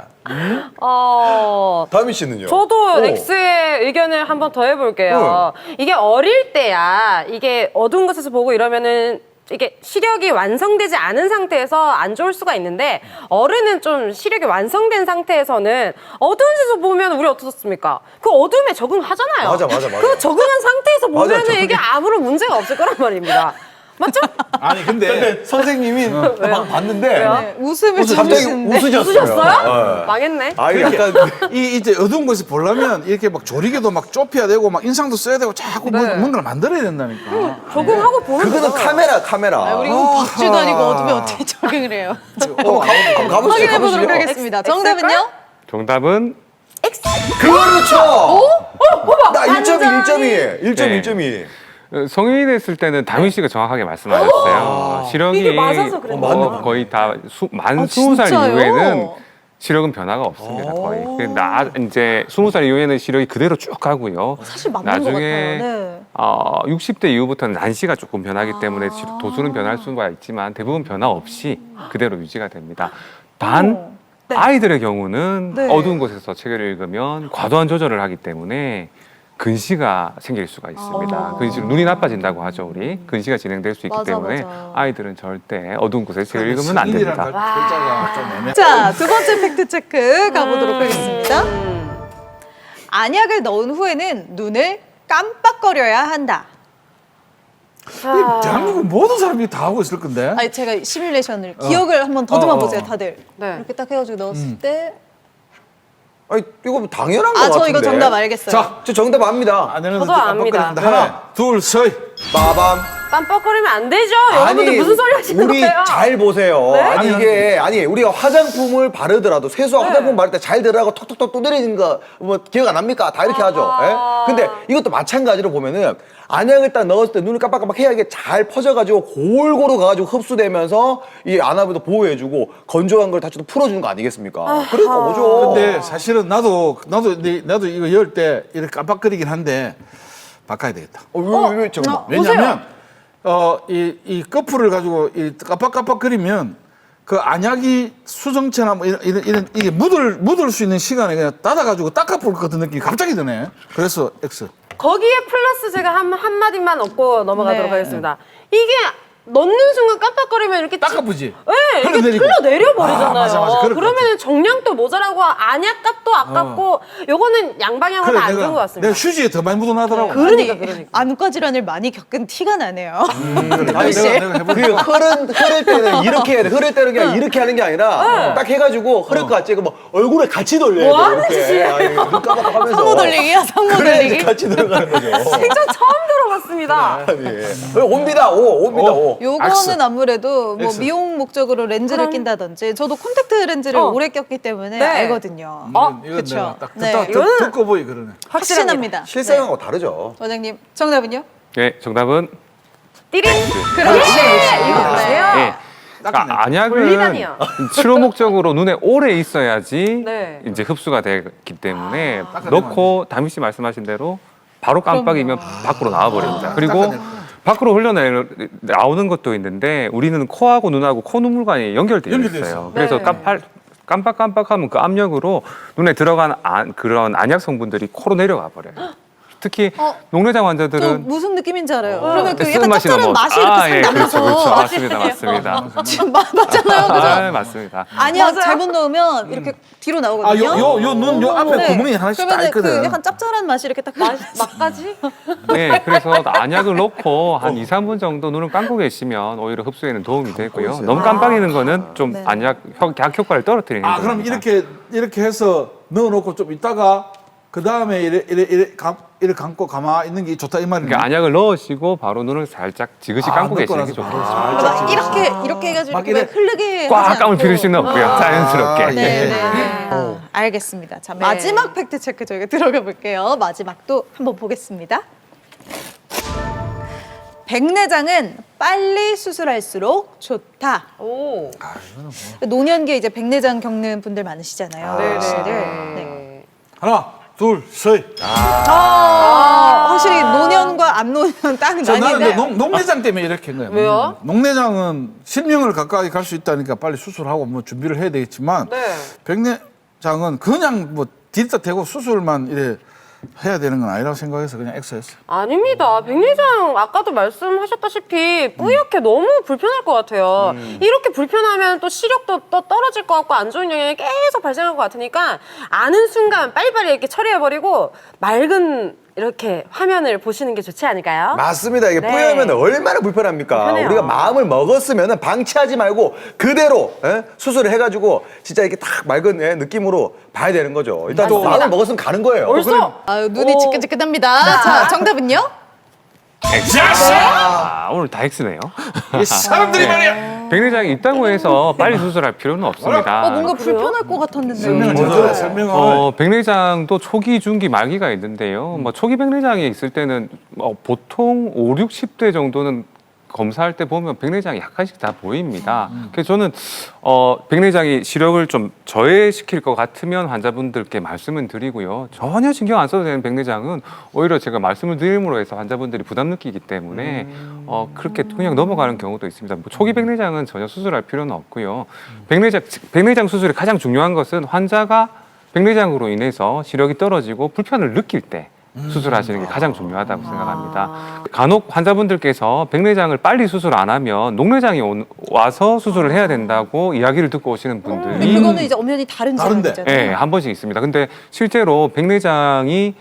다미 씨는요? 저도 X의 의견을 한번 더 해볼게요. 이게 어릴 때야 이게 어두운 곳에서 보고 이러면은 이게 시력이 완성되지 않은 상태에서 안 좋을 수가 있는데 어른은 좀 시력이 완성된 상태에서는 어두운 데서 보면 우리 어떻습니까? 그 어둠에 적응하잖아요. 맞아. 그 적응한 상태에서 맞아, 보면은 이게 아무런 문제가 없을 거란 말입니다. 맞죠? 아니 근데 선생님이 막 봤는데 네, 웃음을 갑자기 주시는데. 웃으셨어요? 망했네. 아, 약간 이제 어두운 곳에 보려면 이렇게 막 조리개도 막 좁혀야 되고 막 인상도 써야 되고 자꾸 뭔가를 만들어야 된다니까. 적응하고 보는 그거는 거죠. 카메라. 우리 이건 박쥐도 아니고 어둠에 어떻게 적응을 해요? 한번 가보시죠. 확인해 보도록 하겠습니다. 정답은요? 정답은 그렇죠. 나 완전히. 1.2. 성인이 됐을 때는 다윈 씨가 정확하게 말씀하셨어요. 시력이 이게 맞아서 그랬나? 거의 다 만 아, 20살 진짜요? 이후에는 시력은 변화가 없습니다. 거의. 이제 20살 이후에는 시력이 그대로 쭉 가고요. 사실 맞는 것 같아요. 나중에 네. 60대 이후부터는 난시가 조금 변하기 때문에 도수는 변할 수가 있지만 대부분 변화 없이 그대로 유지가 됩니다. 단 네. 아이들의 경우는 네. 어두운 곳에서 책을 읽으면 과도한 조절을 하기 때문에 근시가 생길 수가 있습니다. 근시 눈이 나빠진다고 하죠, 우리. 근시가 진행될 수 있기 맞아, 때문에 맞아. 아이들은 절대 어두운 곳에서 책을 읽으면 안 됩니다. 글자가 좀 애매. 자, 두 번째 팩트 체크 가보도록 하겠습니다. 안약을 넣은 후에는 눈을 깜빡거려야 한다. 이 대한민국 모든 사람이 다 하고 있을 건데. 아니 제가 시뮬레이션을 기억을 한번 더듬어 보세요, 다들. 네. 이렇게 딱 해가지고 넣었을 때. 아니, 이거 당연한 거 아, 같은데. 저 이거 정답 알겠어요. 자, 저 정답 압니다. 저도 압니다. 하나, 둘, 셋. 빠밤. 깜빡거리면 안 되죠? 여러분들 무슨 소리 하시는 우리 거예요? 잘 보세요. 아니 우리가 화장품을 바르더라도 세수와 화장품 바를 때 잘 들어가고 톡톡톡 두드리는 거 뭐 기억 안 납니까? 다 이렇게 하죠. 예? 근데 이것도 마찬가지로 보면은 안약을 딱 넣었을 때 눈을 깜빡깜빡 해야 이게 잘 퍼져가지고 골고루 가가지고 흡수되면서 이 안압도 보호해주고 건조한 걸 다시 또 풀어주는 거 아니겠습니까? 그러니까 오죠. 근데 사실은 나도 이거 열 때 이렇게 깜빡거리긴 한데 바꿔야 되겠다. 왜 잠깐만. 왜냐면 이 거풀을 가지고 이 깜빡깜빡거리면 그 안약이 수정체나 뭐 이런 이게 묻을 수 있는 시간에 그냥 닫아가지고 닦아볼 것 같은 느낌이 갑자기 드네. 그래서 X. 거기에 플러스 제가 한마디만 얻고 넘어가도록 네. 하겠습니다. 이게 넣는 순간 깜빡거리면 이렇게 닦아보지. 네, 이렇게 흘러내리고. 흘러내려 버리잖아요. 맞아. 그럴 것 그러면은 정량도 모자라고 안약값도 아깝고 요거는 양방향으로 다 안 좋은 것 같습니다. 내가 휴지에 더 많이 묻어나더라고. 그러니까. 안과 질환을 많이 겪은 티가 나네요. 아니, 내가 해볼게. 그 흐를 때는 이렇게 해야 돼. 흐를 때는 그냥 이렇게 하는 게 아니라 딱 해가지고 흐를 것 같지. 뭐 얼굴에 같이 돌려야 돼. 뭐 하는 이렇게. 짓이에요? 아니, 눈 깜빡하면서. 상호 돌리기야, 상호 그래야지 돌리기. 같이 들어가는 거죠. 생전 처음 들어봤습니다. 옵니다. 오. 요거는 아무래도 뭐 X. 미용 목적으로 렌즈를 낀다든지 저도 콘택트 렌즈를 오래 꼈기 때문에 네. 알거든요. 이건 그쵸. 내가 딱 네. 듣고 보이 그러네. 확신합니다. 실생하고 다르죠. 원장님 정답은요? 네, 정답은 띠링. 그렇지. 이거 보세요. 예. 그러니까 안약은 분리다니요. 치료 목적으로 눈에 오래 있어야지 네. 이제 흡수가 되기 때문에 넣고 다미 씨 말씀하신 대로 바로 깜빡이면 밖으로 나와버립니다. 그리고 밖으로 흘러나오는 것도 있는데 우리는 코하고 눈하고 코 눈물관이 연결되어 있어요. 그래서 네. 깜빡깜빡하면 그 압력으로 눈에 들어간 그런 안약 성분들이 코로 내려가 버려요. 특히 어, 녹내장 저 완자들은 무슨 느낌인지 알아요. 그러면 그 쓴 약간 맛이 짭짤한 너무 맛이 이렇게 싹 예, 나면서. 그렇죠. 맞습니다. 맞습니다. 맞잖아요, 그죠? 아, 맞습니다. 아니야, 잘못 넣으면 이렇게 뒤로 나오거든요. 요 앞에 네. 구멍이 하나씩 다 그러면은 있거든. 그 약간 짭짤한 맛이 이렇게 딱 막까지? 네, 그래서 안약을 넣고 한 2, 3분 정도 눈을 감고 계시면 오히려 흡수에는 도움이 되고요. 있어요. 너무 깜빡이는 거는 좀 네. 안약 효과를 떨어뜨리는 아, 그럼 겁니다. 이렇게 해서 넣어놓고 좀 있다가 그 다음에 이래 감고 가만 있는 게 좋다 이 말이네. 그러니까 안약을 넣으시고 바로 눈을 살짝 지그시 감고 넣고 계시는 게 나서 좋겠습니다. 막 이렇게 해가지고 막 이렇게 이래 흐르게 꽉 하지 감을 않고. 필요는 없고요. 자연스럽게. 아, 네, 예. 네. 알겠습니다. 자, 마지막 팩트 체크 저희가 들어가 볼게요. 마지막도 한번 보겠습니다. 백내장은 빨리 수술할수록 좋다. 오. 노년기에 이제 백내장 겪는 분들 많으시잖아요. 어르신들. 네. 하나, 둘, 셋. 확실히 노년과 암노년 딱 나는 나뉘네. 이제 녹내장 때문에 이렇게 한 거야. 왜요? 녹내장은 실명을 가까이 갈 수 있다니까 빨리 수술하고 뭐 준비를 해야 되겠지만 네. 백내장은 그냥 뭐 뒤에다 대고 수술만 이래 해야 되는 건 아니라고 생각해서 그냥 엑스했어요. 아닙니다. 백내장 아까도 말씀하셨다시피 뿌옇게 너무 불편할 것 같아요. 이렇게 불편하면 또 시력도 또 떨어질 것 같고 안 좋은 영향이 계속 발생할 것 같으니까 아는 순간 빨리빨리 이렇게 처리해버리고 맑은 이렇게 화면을 보시는 게 좋지 않을까요? 맞습니다. 이게 네. 뿌연면 얼마나 불편합니까? 불편해요. 우리가 마음을 먹었으면 방치하지 말고 그대로 수술을 해가지고 진짜 이렇게 딱 맑은 느낌으로 봐야 되는 거죠. 일단 또 마음을 먹었으면 가는 거예요. 벌써 아유, 눈이 지끈지끈합니다. 자, 정답은요? 아, 오늘 다 X네요. 이 사람들이 말이야. 백내장이 있다고 해서 빨리 수술할 필요는 없습니다. 뭔가 불편할 것 같았는데. 설명을 해줘야 설명을. 백내장도 초기, 중기, 말기가 있는데요. 뭐 초기 백내장이 있을 때는 보통 5, 60대 정도는 검사할 때 보면 백내장이 약간씩 다 보입니다. 그래서 저는 백내장이 시력을 좀 저해시킬 것 같으면 환자분들께 말씀을 드리고요. 전혀 신경 안 써도 되는 백내장은 오히려 제가 말씀을 드림으로 해서 환자분들이 부담 느끼기 때문에 그렇게 그냥 넘어가는 경우도 있습니다. 뭐 초기 백내장은 전혀 수술할 필요는 없고요. 백내장 수술이 가장 중요한 것은 환자가 백내장으로 인해서 시력이 떨어지고 불편을 느낄 때 수술하시는 게 가장 중요하다고 생각합니다. 간혹 환자분들께서 백내장을 빨리 수술 안 하면 녹내장이 와서 수술을 해야 된다고 이야기를 듣고 오시는 근데 분들이 그거는 이제 엄연히 다른 다른데. 질환이잖아요. 네, 한 번씩 있습니다. 근데 실제로 백내장이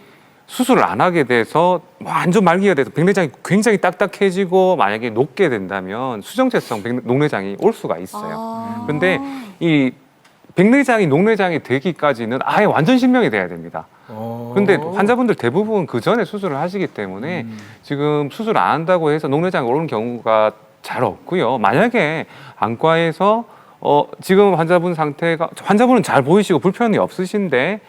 수술을 안 하게 돼서 완전 말기가 돼서 백내장이 굉장히 딱딱해지고 만약에 녹게 된다면 수정체성 녹내장이 올 수가 있어요. 그런데 이 백내장이 녹내장이 되기까지는 아예 완전 신명이 돼야 됩니다. 그런데 환자분들 대부분 그 전에 수술을 하시기 때문에 지금 수술 안 한다고 해서 녹내장이 오는 경우가 잘 없고요. 만약에 안과에서 지금 환자분은 잘 보이시고 불편이 없으신데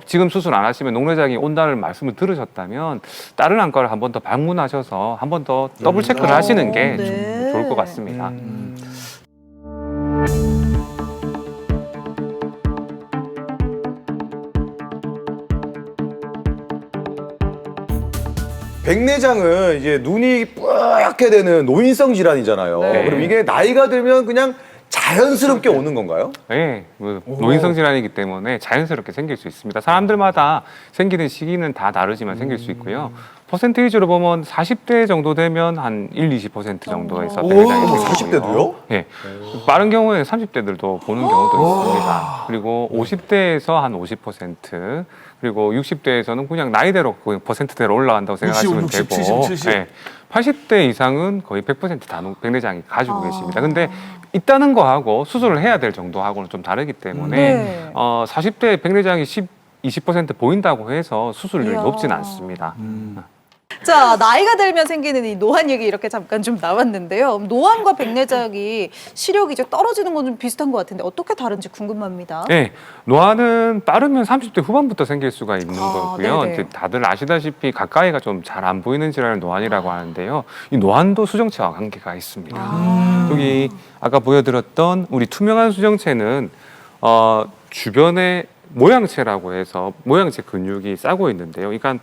지금 수술 안 하시면 녹내장이 온다는 말씀을 들으셨다면 다른 안과를 한 번 더 방문하셔서 한 번 더 더블 체크를 하시는 게 좀 네. 좋을 것 같습니다. 백내장은 이제 눈이 뿌옇게 되는 노인성 질환이잖아요. 네. 그럼 이게 나이가 들면 그냥 자연스럽게 오는 건가요? 네, 노인성 질환이기 때문에 자연스럽게 생길 수 있습니다. 사람들마다 생기는 시기는 다 다르지만 생길 수 있고요. 퍼센테이지로 보면 40대 정도 되면 한 1-20% 정도에서 백내장이 생기고요. 40대도요? 네, 빠른 경우에는 30대들도 보는 경우도 있습니다. 그리고 50대에서 한 50%, 그리고 60대에서는 그냥 나이대로 그 퍼센트대로 올라간다고 생각하시면 60, 되고 70, 70. 네, 80대 이상은 거의 100% 다 백내장이 가지고 계십니다. 근데 있다는 거하고 수술을 해야 될 정도하고는 좀 다르기 때문에 네. 40대 백내장이 20% 보인다고 해서 수술률이 이야. 높진 않습니다. 자, 나이가 들면 생기는 이 노안 얘기 이렇게 잠깐 좀 나왔는데요. 노안과 백내장이 시력이 이제 떨어지는 건 좀 비슷한 것 같은데 어떻게 다른지 궁금합니다. 네, 노안은 빠르면 30대 후반부터 생길 수가 있는 아, 거고요. 네네. 이제 다들 아시다시피 가까이가 좀 잘 안 보이는 질환을 노안이라고 하는데요. 이 노안도 수정체와 관계가 있습니다. 여기 아까 보여드렸던 우리 투명한 수정체는 주변에 모양체라고 해서 모양체 근육이 싸고 있는데요. 그러니까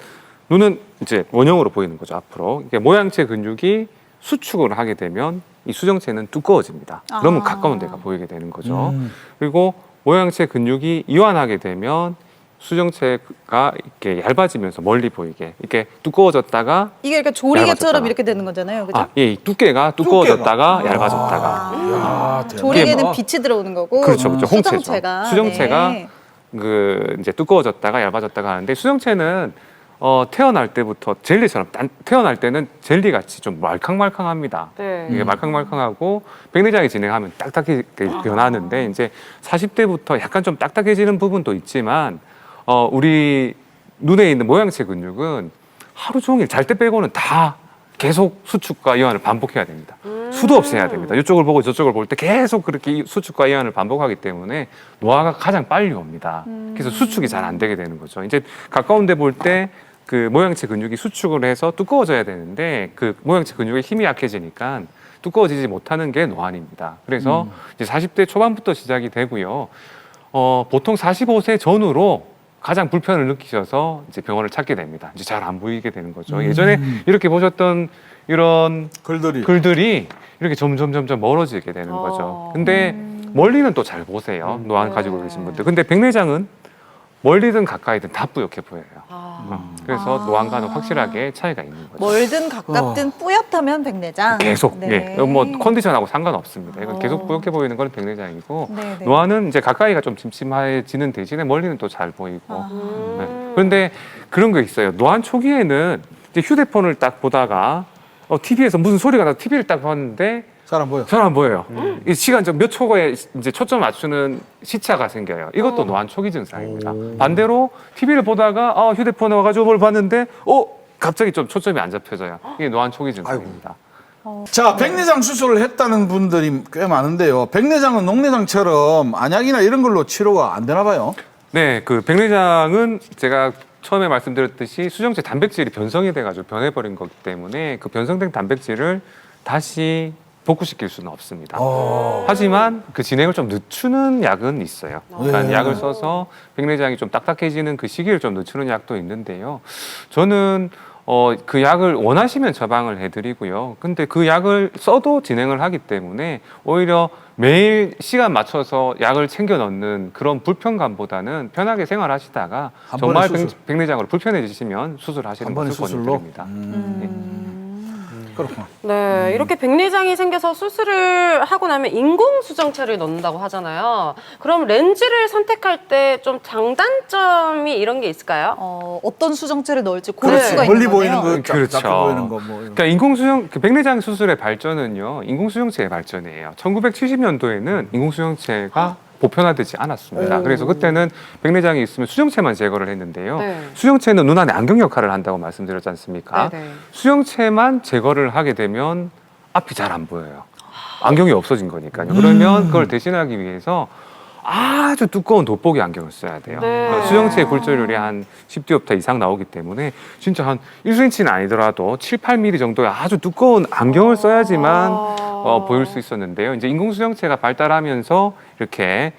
눈은 이제 원형으로 보이는 거죠, 앞으로. 이게 모양체 근육이 수축을 하게 되면 이 수정체는 두꺼워집니다. 그러면 가까운 데가 보이게 되는 거죠. 그리고 모양체 근육이 이완하게 되면 수정체가 이렇게 얇아지면서 멀리 보이게 이렇게 두꺼워졌다가 이게 이렇게 조리개처럼 얇아졌다가. 이렇게 되는 거잖아요. 그죠? 아, 예, 이 두께가 두꺼워졌다가 얇아졌다가. 야, 조리개는 빛이 들어오는 거고 그렇죠, 그렇죠. 홍채죠. 수정체가 수정체가 네. 그 이제 두꺼워졌다가 얇아졌다가 하는데 수정체는 태어날 때부터 젤리처럼 태어날 때는 젤리 같이 좀 말캉말캉합니다. 네. 이게 말캉말캉하고 백내장이 진행하면 딱딱하게 변하는데 이제 40대부터 약간 좀 딱딱해지는 부분도 있지만 우리 눈에 있는 모양체 근육은 하루 종일 잘 때 빼고는 다 계속 수축과 이완을 반복해야 됩니다. 수도 없이 해야 됩니다. 이쪽을 보고 저쪽을 볼 때 계속 그렇게 수축과 이완을 반복하기 때문에 노화가 가장 빨리 옵니다. 그래서 수축이 잘 안 되게 되는 거죠. 이제 가까운 데 볼 때 그 모양체 근육이 수축을 해서 두꺼워져야 되는데 그 모양체 근육의 힘이 약해지니까 두꺼워지지 못하는 게 노안입니다. 그래서 이제 40대 초반부터 시작이 되고요. 보통 45세 전후로 가장 불편을 느끼셔서 이제 병원을 찾게 됩니다. 이제 잘 안 보이게 되는 거죠. 예전에 이렇게 보셨던 이런 글들이 이렇게 점점 멀어지게 되는 거죠. 근데 멀리는 또 잘 보세요. 노안 가지고 계신 분들. 근데 백내장은 멀리든 가까이든 다 뿌옇게 보여요. 그래서 노안과는 확실하게 차이가 있는 거죠. 멀든 가깝든 뿌옇다면 백내장. 계속, 네. 예. 뭐 컨디션하고 상관없습니다. 이건 계속 뿌옇게 보이는 건 백내장이고 네, 네. 노안은 이제 가까이가 좀 침침해지는 대신에 멀리는 또 잘 보이고. 네. 그런데 그런 거 있어요. 노안 초기에는 이제 휴대폰을 딱 보다가 TV에서 무슨 소리가 나서 TV를 딱 봤는데 잘 안 보여. 잘 안 보여요. 이 시간 몇 초에 이제 초점 맞추는 시차가 생겨요. 이것도 노안 초기 증상입니다. 반대로 TV를 보다가 휴대폰에 와가지고 뭘 봤는데 갑자기 좀 초점이 안 잡혀져요. 이게 노안 초기 증상입니다. 자, 백내장 수술을 했다는 분들이 꽤 많은데요. 백내장은 녹내장처럼 안약이나 이런 걸로 치료가 안 되나 봐요. 네, 그 백내장은 제가 처음에 말씀드렸듯이 수정체 단백질이 변성이 돼가지고 변해버린 거기 때문에 그 변성된 단백질을 다시 복구시킬 수는 없습니다. 하지만 그 진행을 좀 늦추는 약은 있어요. 그러니까 약을 써서 백내장이 좀 딱딱해지는 그 시기를 좀 늦추는 약도 있는데요. 저는 그 약을 원하시면 처방을 해드리고요. 근데 그 약을 써도 진행을 하기 때문에 오히려 매일 시간 맞춰서 약을 챙겨 넣는 그런 불편감보다는 편하게 생활하시다가 한 정말 번에 수술. 백내장으로 불편해지시면 수술하시는 한 번에 것을 수술로? 권유드립니다. 그렇구나. 네, 이렇게 백내장이 생겨서 수술을 하고 나면 인공 수정체를 넣는다고 하잖아요. 그럼 렌즈를 선택할 때 좀 장단점이 이런 게 있을까요? 어떤 수정체를 넣을지 고를 그렇지. 수가 있는 멀리 거네요. 보이는 거, 그렇죠. 작게 보이는 거 뭐. 그러니까 인공수정, 그 백내장 수술의 발전은요, 인공수정체의 발전이에요. 1970년도에는 인공수정체가 보편화되지 않았습니다. 그래서 그때는 백내장이 있으면 수정체만 제거를 했는데요. 네. 수정체는 눈 안에 안경 역할을 한다고 말씀드렸지 않습니까? 네네. 수정체만 제거를 하게 되면 앞이 잘 안 보여요. 안경이 없어진 거니까요. 그러면 그걸 대신하기 위해서 아주 두꺼운 돋보기 안경을 써야 돼요. 네. 수정체의 굴절률이 한 10디옵터 이상 나오기 때문에 진짜 한 1cm는 아니더라도 7, 8mm 정도의 아주 두꺼운 안경을 써야지만 보일 수 있었는데요. 이제 인공수정체가 발달하면서 이렇게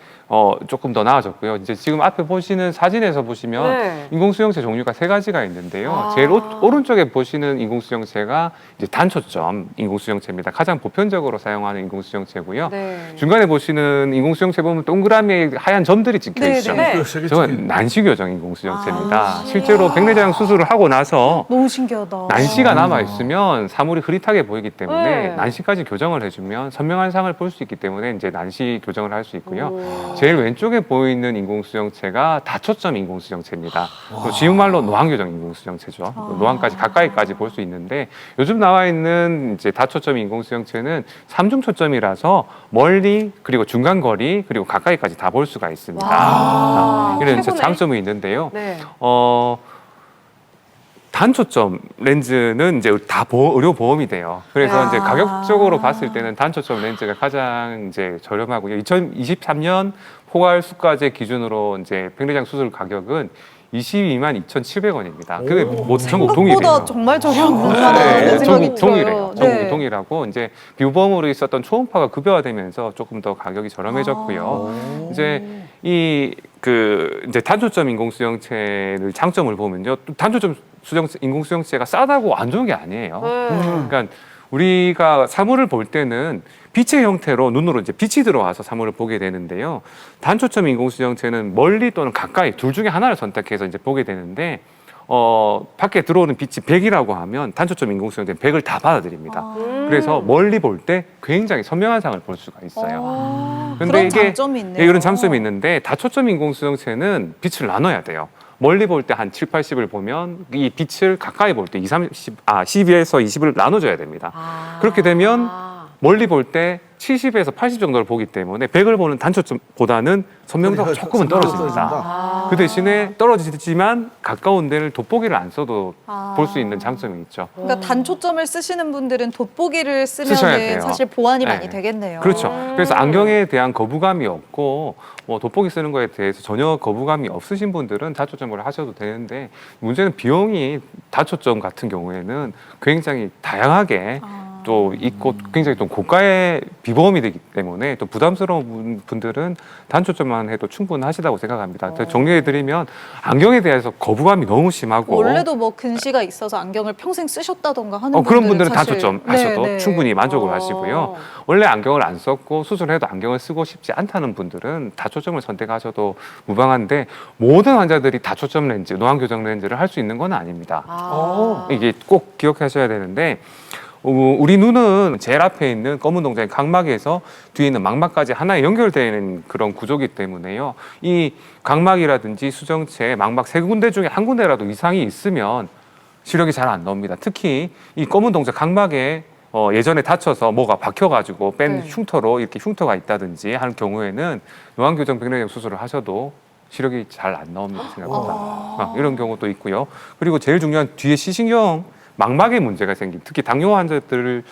조금 더 나아졌고요. 이제 지금 앞에 보시는 사진에서 보시면 네. 인공수정체 종류가 3가지가 있는데요. 제일 오른쪽에 보시는 인공수정체가 이제 단초점 인공수정체입니다. 가장 보편적으로 사용하는 인공수정체고요. 네. 중간에 보시는 인공수정체 보면 동그라미 하얀 점들이 찍혀 네, 있죠. 네. 저건 난시교정 인공수정체입니다. 실제로 백내장 수술을 하고 나서 너무 신기하다. 난시가 남아 있으면 사물이 흐릿하게 보이기 때문에 네. 난시까지 교정을 해주면 선명한 상을 볼 수 있기 때문에 이제 난시 교정을 할 수 있고요. 제일 왼쪽에 보이는 인공수정체가 다초점 인공수정체입니다. 또 지우말로 노안교정 인공수정체죠. 노안까지 가까이까지 볼 수 있는데 요즘 나와 있는 이제 다초점 인공수정체는 3중 초점이라서 멀리 그리고 중간 거리 그리고 가까이까지 다 볼 수가 있습니다. 이런 최고네. 장점이 있는데요. 네. 단초점 렌즈는 이제 다 의료 보험이 돼요. 그래서 이제 가격적으로 봤을 때는 단초점 렌즈가 가장 이제 저렴하고요. 2023년 포괄 수가제 기준으로 이제 백내장 수술 가격은 22만 2,700원입니다. 그게 전국 동일해요. 생각보다 정말 저렴하다는 네, 생각이 전국 들어요. 동일해요. 네. 전국이 동일하고 이제 비보험으로 있었던 초음파가 급여화되면서 조금 더 가격이 저렴해졌고요. 이제 이제 단초점 인공수정체를 장점을 보면요, 또 단초점 인공수정체가 싸다고 안 좋은 게 아니에요. 그러니까 우리가 사물을 볼 때는 빛의 형태로 눈으로 이제 빛이 들어와서 사물을 보게 되는데요. 단초점 인공수정체는 멀리 또는 가까이 둘 중에 하나를 선택해서 이제 보게 되는데 밖에 들어오는 빛이 100이라고 하면 단초점 인공수정체는 100을 다 받아들입니다. 그래서 멀리 볼 때 굉장히 선명한 상을 볼 수가 있어요. 그런 장점이 있네요. 이런 장점이 있는데 다초점 인공수정체는 빛을 나눠야 돼요. 멀리 볼 때 한 7, 80을 보면 이 빛을 가까이 볼 때 12에서 20을 나눠줘야 됩니다. 그렇게 되면 멀리 볼 때 70에서 80 정도를 보기 때문에 100을 보는 단초점보다는 선명도가 조금은 떨어집니다. 그 대신에 떨어지지만 가까운 데를 돋보기를 안 써도 볼 수 있는 장점이 있죠. 그러니까 단초점을 쓰시는 분들은 돋보기를 쓰셔야 쓰면 돼요. 사실 보완이 네. 많이 되겠네요. 그렇죠. 그래서 안경에 대한 거부감이 없고 뭐 돋보기 쓰는 거에 대해서 전혀 거부감이 없으신 분들은 다초점을 하셔도 되는데 문제는 비용이 다초점 같은 경우에는 굉장히 다양하게 또 있고 굉장히 또 고가의 비보험이 되기 때문에 또 부담스러운 분들은 단초점만 해도 충분하시다고 생각합니다. 정리해드리면 안경에 대해서 거부감이 너무 심하고 원래도 뭐 근시가 있어서 안경을 평생 쓰셨다던가 하는 그런 분들은 분들은 사실 단초점 하셔도 네. 충분히 만족을 하시고요. 원래 안경을 안 썼고 수술해도 안경을 쓰고 싶지 않다는 분들은 다초점을 선택하셔도 무방한데 모든 환자들이 다초점 렌즈, 노안교정 렌즈를 할 수 있는 건 아닙니다. 이게 꼭 기억하셔야 되는데 우리 눈은 제일 앞에 있는 검은 동작의 각막에서 뒤에 있는 망막까지 하나에 연결되는 그런 구조이기 때문에요. 이 각막이라든지 수정체, 망막 세 군데 중에 한 군데라도 이상이 있으면 시력이 잘 안 나옵니다. 특히 이 검은 동작 각막에 예전에 다쳐서 뭐가 박혀가지고 뺀 흉터로 이렇게 흉터가 있다든지 하는 경우에는 노안교정 백내장 수술을 하셔도 시력이 잘 안 나옵니다. 생각보다. 이런 경우도 있고요. 그리고 제일 중요한 뒤에 시신경 망막에 문제가 생긴 특히 당뇨 환자들에서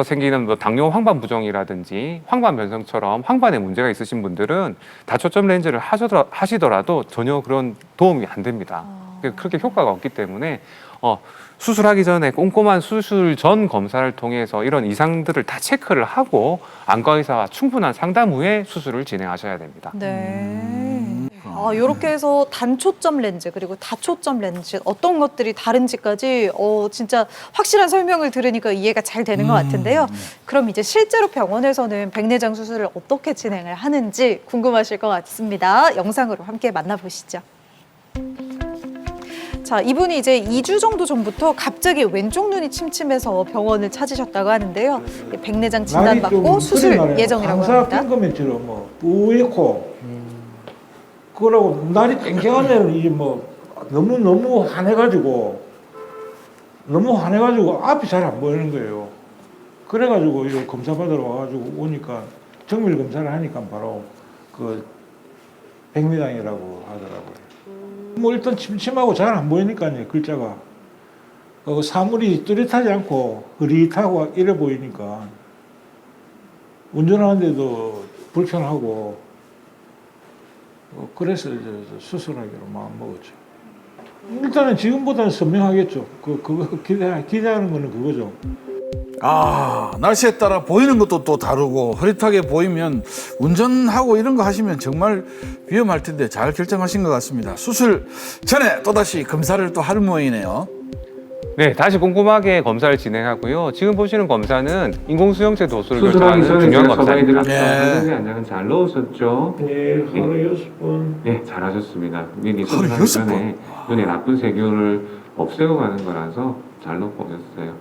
생기는 뭐 당뇨 황반 부종이라든지 황반 변성처럼 황반에 문제가 있으신 분들은 다초점 렌즈를 하시더라도 전혀 그런 도움이 안 됩니다. 그렇게 효과가 없기 때문에 수술하기 전에 꼼꼼한 수술 전 검사를 통해서 이런 이상들을 다 체크를 하고 안과 의사와 충분한 상담 후에 수술을 진행하셔야 됩니다. 네. 이렇게 해서 단초점 렌즈 그리고 다초점 렌즈 어떤 것들이 다른지까지 진짜 확실한 설명을 들으니까 이해가 잘 되는 것 같은데요. 그럼 이제 실제로 병원에서는 백내장 수술을 어떻게 진행을 하는지 궁금하실 것 같습니다. 영상으로 함께 만나보시죠. 자, 이분이 이제 2주 정도 전부터 갑자기 왼쪽 눈이 침침해서 병원을 찾으셨다고 하는데요. 백내장 진단받고 수술 예정이라고 합니다. 항상 핑거맨처럼 뭐 뿌옇고 그러고 날이 땡땡하면 이제 뭐 너무 환해가지고 앞이 잘 안 보이는 거예요. 그래가지고 이거 검사 받으러 와가지고 오니까 정밀 검사를 하니까 바로 그 백내장이라고 하더라고요. 뭐 일단 침침하고 잘 안 보이니까요, 글자가. 사물이 뚜렷하지 않고 흐릿하고 이래 보이니까 운전하는데도 불편하고 그래서 이제 수술하기로 마음 먹었죠. 일단은 지금보다는 선명하겠죠. 그거 기대하는 거는 그거죠. 날씨에 따라 보이는 것도 또 다르고 흐릿하게 보이면 운전하고 이런 거 하시면 정말 위험할 텐데 잘 결정하신 것 같습니다. 수술 전에 또다시 검사를 또 할 모양이네요. 네, 다시 꼼꼼하게 검사를 진행하고요. 지금 보시는 검사는 인공수정체 도수를 결정하는 중요한 검사입니다. 선생님 안장은 잘 넣으셨죠? 네, 하루 6번. 네, 잘하셨습니다. 미리 수술하기 전에 눈에 나쁜 세균을 없애고 가는 거라서 잘 넣고 오셨어요.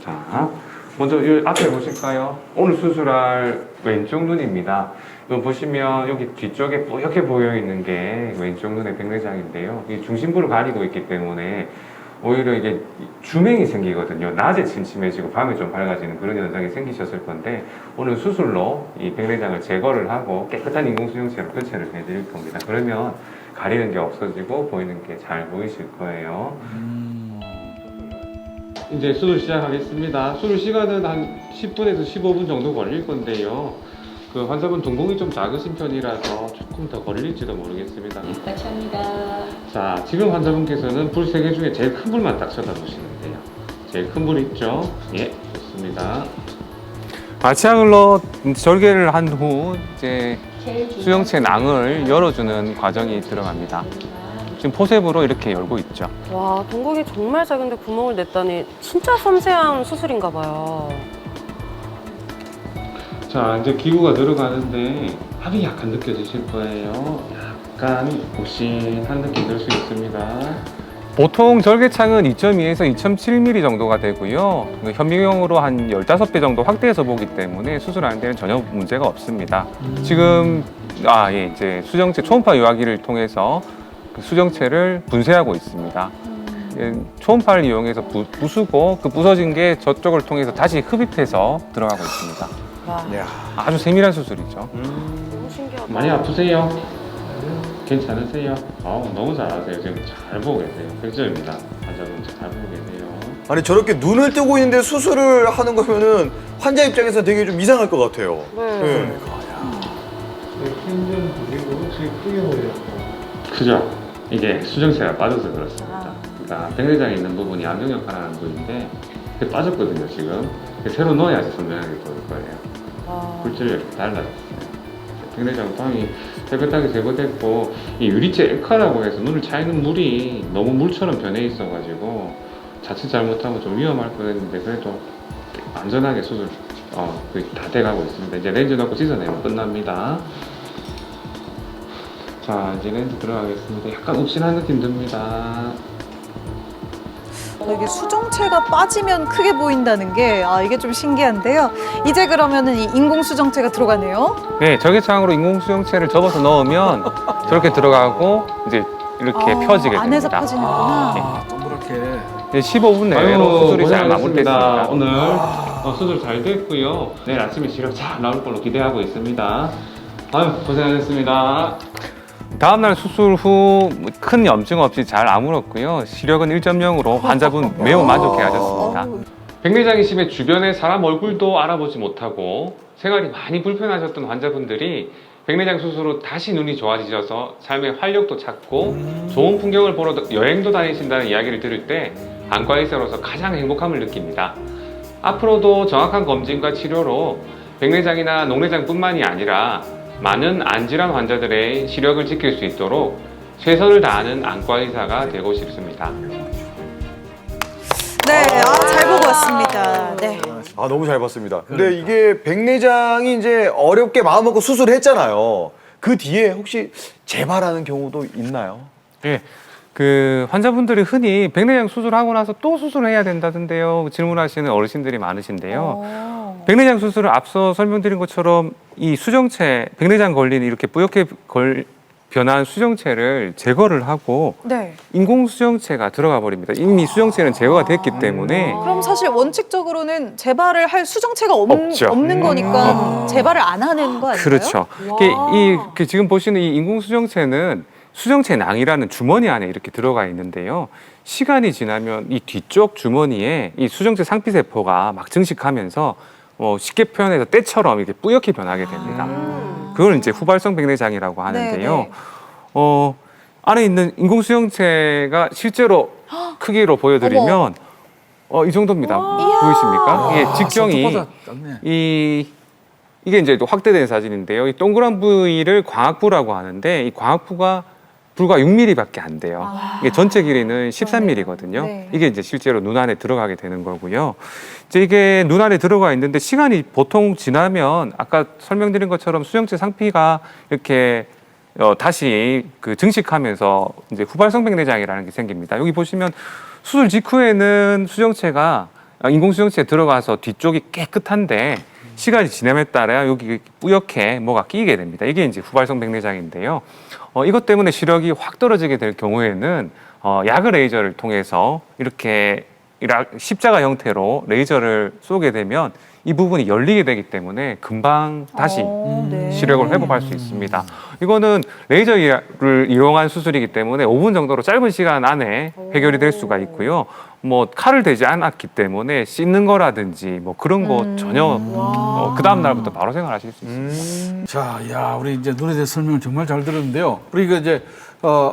자, 먼저 이 앞에 보실까요? 오늘 수술할 왼쪽 눈입니다. 이거 보시면 여기 뒤쪽에 뿌옇게 보여 있는 게 왼쪽 눈의 백내장인데요. 이 중심부를 가리고 있기 때문에 오히려 이게 주맹이 생기거든요. 낮에 침침해지고 밤에 좀 밝아지는 그런 현상이 생기셨을 건데 오늘 수술로 이 백내장을 제거를 하고 깨끗한 인공수정체로 교체를 해드릴 겁니다. 그러면 가리는 게 없어지고 보이는 게 잘 보이실 거예요. 이제 수술 시작하겠습니다. 수술 시간은 한 10분에서 15분 정도 걸릴 건데요. 그 환자분 동공이 좀 작으신 편이라서 조금 더 걸릴지도 모르겠습니다. 같이 합니다. 자, 지금 환자분께서는 불 3개 중에 제일 큰 불만 딱 쳐다보시면 돼요. 제일 큰 불 있죠? 예, 좋습니다. 마취약을로 절개를 한 후 이제 수정체 낭을 열어주는 과정이 들어갑니다. 지금 포셉으로 이렇게 열고 있죠. 와, 동공이 정말 작은데 구멍을 냈다니 진짜 섬세한 수술인가 봐요. 자, 이제 기구가 들어가는데 합이 약간 느껴지실 거예요. 약간 욱신한 느낌 들 수 있습니다. 보통 절개창은 2.2에서 2.7mm 정도가 되고요. 현미경으로 한 15배 정도 확대해서 보기 때문에 수술하는 데는 전혀 문제가 없습니다. 지금 이제 수정체 초음파 유화기를 통해서 그 수정체를 분쇄하고 있습니다. 초음파를 이용해서 부수고 그 부서진 게 저쪽을 통해서 다시 흡입해서 들어가고 있습니다. 와, 아주 세밀한 수술이죠. 너무 신기하다. 많이 아프세요? 괜찮으세요? 너무 잘하세요. 지금 잘 보고 계세요. 100점입니다. 환자분 잘 보고 계세요. 아니 저렇게 눈을 뜨고 있는데 수술을 하는 거면은 환자 입장에서 되게 좀 이상할 것 같아요. 네. 힘좀 부리고 지금 크게 보였고. 그죠? 이게 수정체가 빠져서 그렇습니다. 그러니까 백내장에 있는 부분이 안경 역할을 하는 부분인데 그게 빠졌거든요, 지금. 새로 넣어야지 선명하게 보일 거예요. 굴절력이 달라졌어요. 백내장 방이 깨끗하게 제거됐고 이 유리체 에카라고 해서 눈을 차이는 물이 너무 물처럼 변해 있어가지고 자칫 잘못하면 좀 위험할 뻔했는데 그래도 안전하게 수술 거의 다 돼가고 있습니다. 이제 렌즈 넣고 씻어내면 끝납니다. 자, 이제 렌즈 들어가겠습니다. 약간 욱신한 느낌 듭니다. 이게 수정체가 빠지면 크게 보인다는 게 이게 좀 신기한데요. 이제 그러면은 이 인공 수정체가 들어가네요. 네, 절개창으로 인공 수정체를 접어서 넣으면 저렇게 들어가고 이제 이렇게 펴지게 됩니다. 안에서 펴지는구나. 동그랗게. 이제 15분 내로 수술이 잘 마무리됐습니다. 오늘 아. 수술 잘 됐고요. 내일 아침에 시력 잘 나올 걸로 기대하고 있습니다. 아유, 고생하셨습니다. 다음날 수술 후 큰 염증 없이 잘 아물었고요. 시력은 1.0으로 환자분 매우 만족해 하셨습니다. 백내장이심에 주변에 사람 얼굴도 알아보지 못하고 생활이 많이 불편하셨던 환자분들이 백내장 수술 후 다시 눈이 좋아지셔서 삶의 활력도 찾고 좋은 풍경을 보러 여행도 다니신다는 이야기를 들을 때 안과의사로서 가장 행복함을 느낍니다. 앞으로도 정확한 검진과 치료로 백내장이나 녹내장뿐만이 아니라 많은 안질환 환자들의 시력을 지킬 수 있도록 최선을 다하는 안과의사가 되고 싶습니다. 네, 잘 보고 왔습니다. 네. 아 너무 잘 봤습니다. 근데 이게 백내장이 이제 어렵게 마음먹고 수술을 했잖아요. 그 뒤에 혹시 재발하는 경우도 있나요? 예. 그 환자분들이 흔히 백내장 수술하고 나서 또 수술을 해야 된다던데요. 질문하시는 어르신들이 많으신데요. 백내장 수술을 앞서 설명드린 것처럼 이 수정체, 백내장 걸린 이렇게 뿌옇게 변한 수정체를 제거를 하고 네. 인공 수정체가 들어가 버립니다. 이미 수정체는 제거가 됐기 때문에 그럼 사실 원칙적으로는 재발을 할 수정체가 없죠. 없는 거니까 재발을 안 하는 거 아닌가요? 그렇죠. 지금 보시는 이 인공 수정체는 수정체 낭이라는 주머니 안에 이렇게 들어가 있는데요. 시간이 지나면 이 뒤쪽 주머니에 이 수정체 상피세포가 막 증식하면서 쉽게 표현해서 때처럼 이렇게 뿌옇게 변하게 됩니다. 그걸 이제 후발성 백내장이라고 하는데요. 안에 있는 인공 수정체가 실제로 크기로 보여드리면 이 정도입니다. 보이십니까? 이게 직경이 이게 이제 확대된 사진인데요. 이 동그란 부위를 광학부라고 하는데 이 광학부가 불과 6mm밖에 안 돼요. 이게 전체 길이는 13mm거든요. 네. 이게 이제 실제로 눈 안에 들어가게 되는 거고요. 이제 이게 눈 안에 들어가 있는데 시간이 보통 지나면 아까 설명드린 것처럼 수정체 상피가 이렇게 다시 그 증식하면서 이제 후발성 백내장이라는 게 생깁니다. 여기 보시면 수술 직후에는 수정체가 인공 수정체에 들어가서 뒤쪽이 깨끗한데 시간이 지남에 따라 여기 뿌옇게 뭐가 끼게 됩니다. 이게 이제 후발성 백내장인데요. 이것 때문에 시력이 확 떨어지게 될 경우에는 야그 레이저를 통해서 이렇게 십자가 형태로 레이저를 쏘게 되면 이 부분이 열리게 되기 때문에 금방 다시 시력을 회복할 수 있습니다. 이거는 레이저를 이용한 수술이기 때문에 5분 정도로 짧은 시간 안에 해결이 될 수가 있고요. 뭐 칼을 대지 않았기 때문에 씻는 거라든지 뭐 그런 거 전혀 그 다음 날부터 바로 생활하실 수 있습니다. 자, 야, 우리 이제 눈에 대해 설명을 정말 잘 들었는데요. 우리가 이제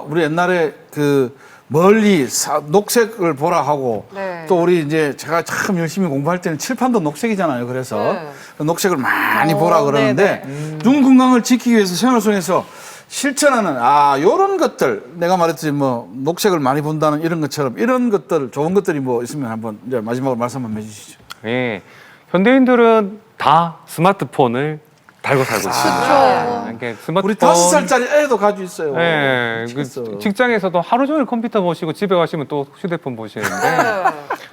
우리 옛날에 그 멀리 녹색을 보라 하고 또 우리 이제 제가 참 열심히 공부할 때는 칠판도 녹색이잖아요. 그래서 녹색을 많이 보라 그러는데 눈 건강을 지키기 위해서 생활 속에서 실천하는 요런 것들 내가 말했지 뭐 녹색을 많이 본다는 이런 것처럼 이런 것들 좋은 것들이 뭐 있으면 한번 이제 마지막으로 말씀 한번 해주시죠. 예, 현대인들은 다 스마트폰을 달고 살고 있습니다. 이게 스마트폰 우리 5살짜리 애도 가지고 있어요. 네, 미치겠어. 직장에서도 하루 종일 컴퓨터 보시고 집에 가시면 또 휴대폰 보시는데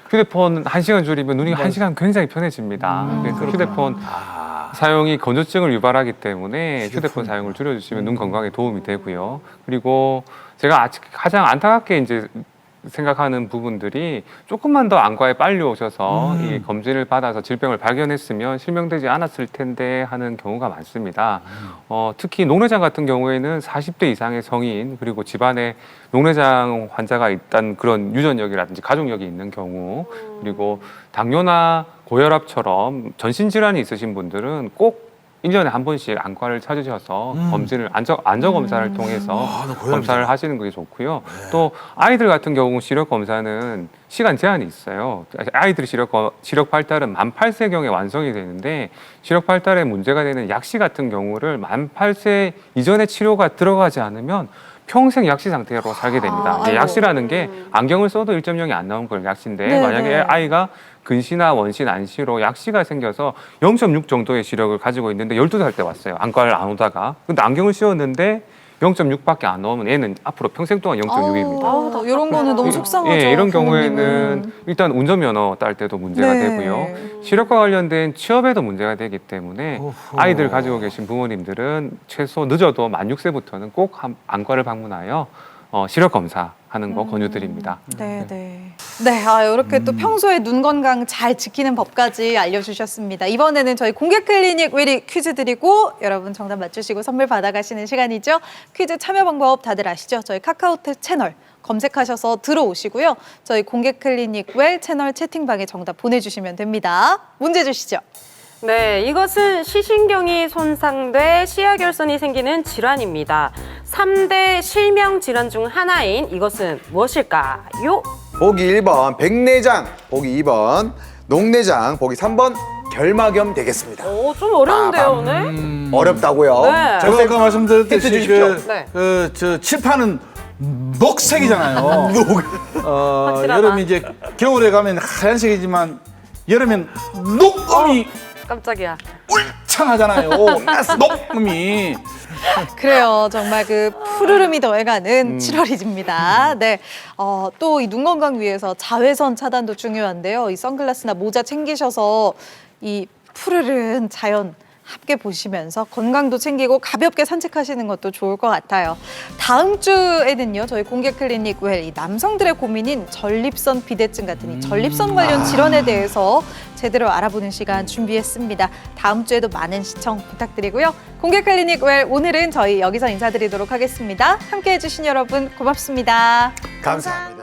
휴대폰 1시간 줄이면 눈이 1시간 굉장히 편해집니다. 그래서 휴대폰 사용이 건조증을 유발하기 때문에 휴대폰 사용을 줄여주시면 눈 건강에 도움이 되고요. 그리고 제가 가장 안타깝게 이제 생각하는 부분들이 조금만 더 안과에 빨리 오셔서 이 검진을 받아서 질병을 발견했으면 실명되지 않았을 텐데 하는 경우가 많습니다. 특히 녹내장 같은 경우에는 40대 이상의 성인 그리고 집안에 녹내장 환자가 있다는 그런 유전력이라든지 가족력이 있는 경우 그리고 당뇨나 고혈압처럼 전신질환이 있으신 분들은 꼭 1년에 한 번씩 안과를 찾으셔서 검진을 안전검사를 통해서 검사를 하시는 게 좋고요. 또 아이들 같은 경우 시력 검사는 시간 제한이 있어요. 아이들 시력 발달은 만 8세경에 완성이 되는데 시력 발달에 문제가 되는 약시 같은 경우를 만 8세 이전에 치료가 들어가지 않으면 평생 약시 상태로 살게 됩니다. 약시라는 게 안경을 써도 1.0이 안 나온 걸 약시인데 네네. 만약에 아이가 근시나 원시, 난시로 약시가 생겨서 0.6 정도의 시력을 가지고 있는데 12살 때 왔어요. 안과를 안 오다가. 근데 안경을 씌웠는데 0.6밖에 안 나오면 얘는 앞으로 평생 동안 0.6입니다. 이런 거는 너무 속상하죠. 예, 이런 부모님은. 경우에는 일단 운전면허 딸 때도 문제가 네. 되고요. 시력과 관련된 취업에도 문제가 되기 때문에 아이들 가지고 계신 부모님들은 최소 늦어도 만 6세부터는 꼭 안과를 방문하여 시력 검사하는 거 권유드립니다. 네. 이렇게 또 평소에 눈 건강 잘 지키는 법까지 알려주셨습니다. 이번에는 저희 공개 클리닉 웰이 퀴즈 드리고 여러분 정답 맞추시고 선물 받아가시는 시간이죠. 퀴즈 참여 방법 다들 아시죠? 저희 카카오톡 채널 검색하셔서 들어오시고요. 저희 공개 클리닉 웰 채널 채팅방에 정답 보내주시면 됩니다. 문제 주시죠. 네, 이것은 시신경이 손상돼 시야결손이 생기는 질환입니다. 3대 실명 질환 중 하나인 이것은 무엇일까요? 보기 1번 백내장, 보기 2번 녹내장, 보기 3번 결막염 되겠습니다. 좀 어려운데요, 오늘? 어렵다고요? 네. 제가 아까 말씀드렸듯이 힌트 주십시오. 네. 저 칠판은 녹색이잖아요. 확실하다. 여름 이제 겨울에 가면 하얀색이지만 여름엔 녹음이 깜짝이야. 울창하잖아요. 녹음이. 그래요. 정말 그 푸르름이 더해가는 7월이집니다. 네. 또 이 눈 건강 위해서 자외선 차단도 중요한데요. 이 선글라스나 모자 챙기셔서 이 푸르른 자연 함께 보시면서 건강도 챙기고 가볍게 산책하시는 것도 좋을 것 같아요. 다음 주에는요, 저희 공개 클리닉 웰, 이 남성들의 고민인 전립선 비대증 같은 이 전립선 관련 질환에 대해서 제대로 알아보는 시간 준비했습니다. 다음 주에도 많은 시청 부탁드리고요. 공개 클리닉 웰, 오늘은 저희 여기서 인사드리도록 하겠습니다. 함께 해주신 여러분 고맙습니다. 감사합니다.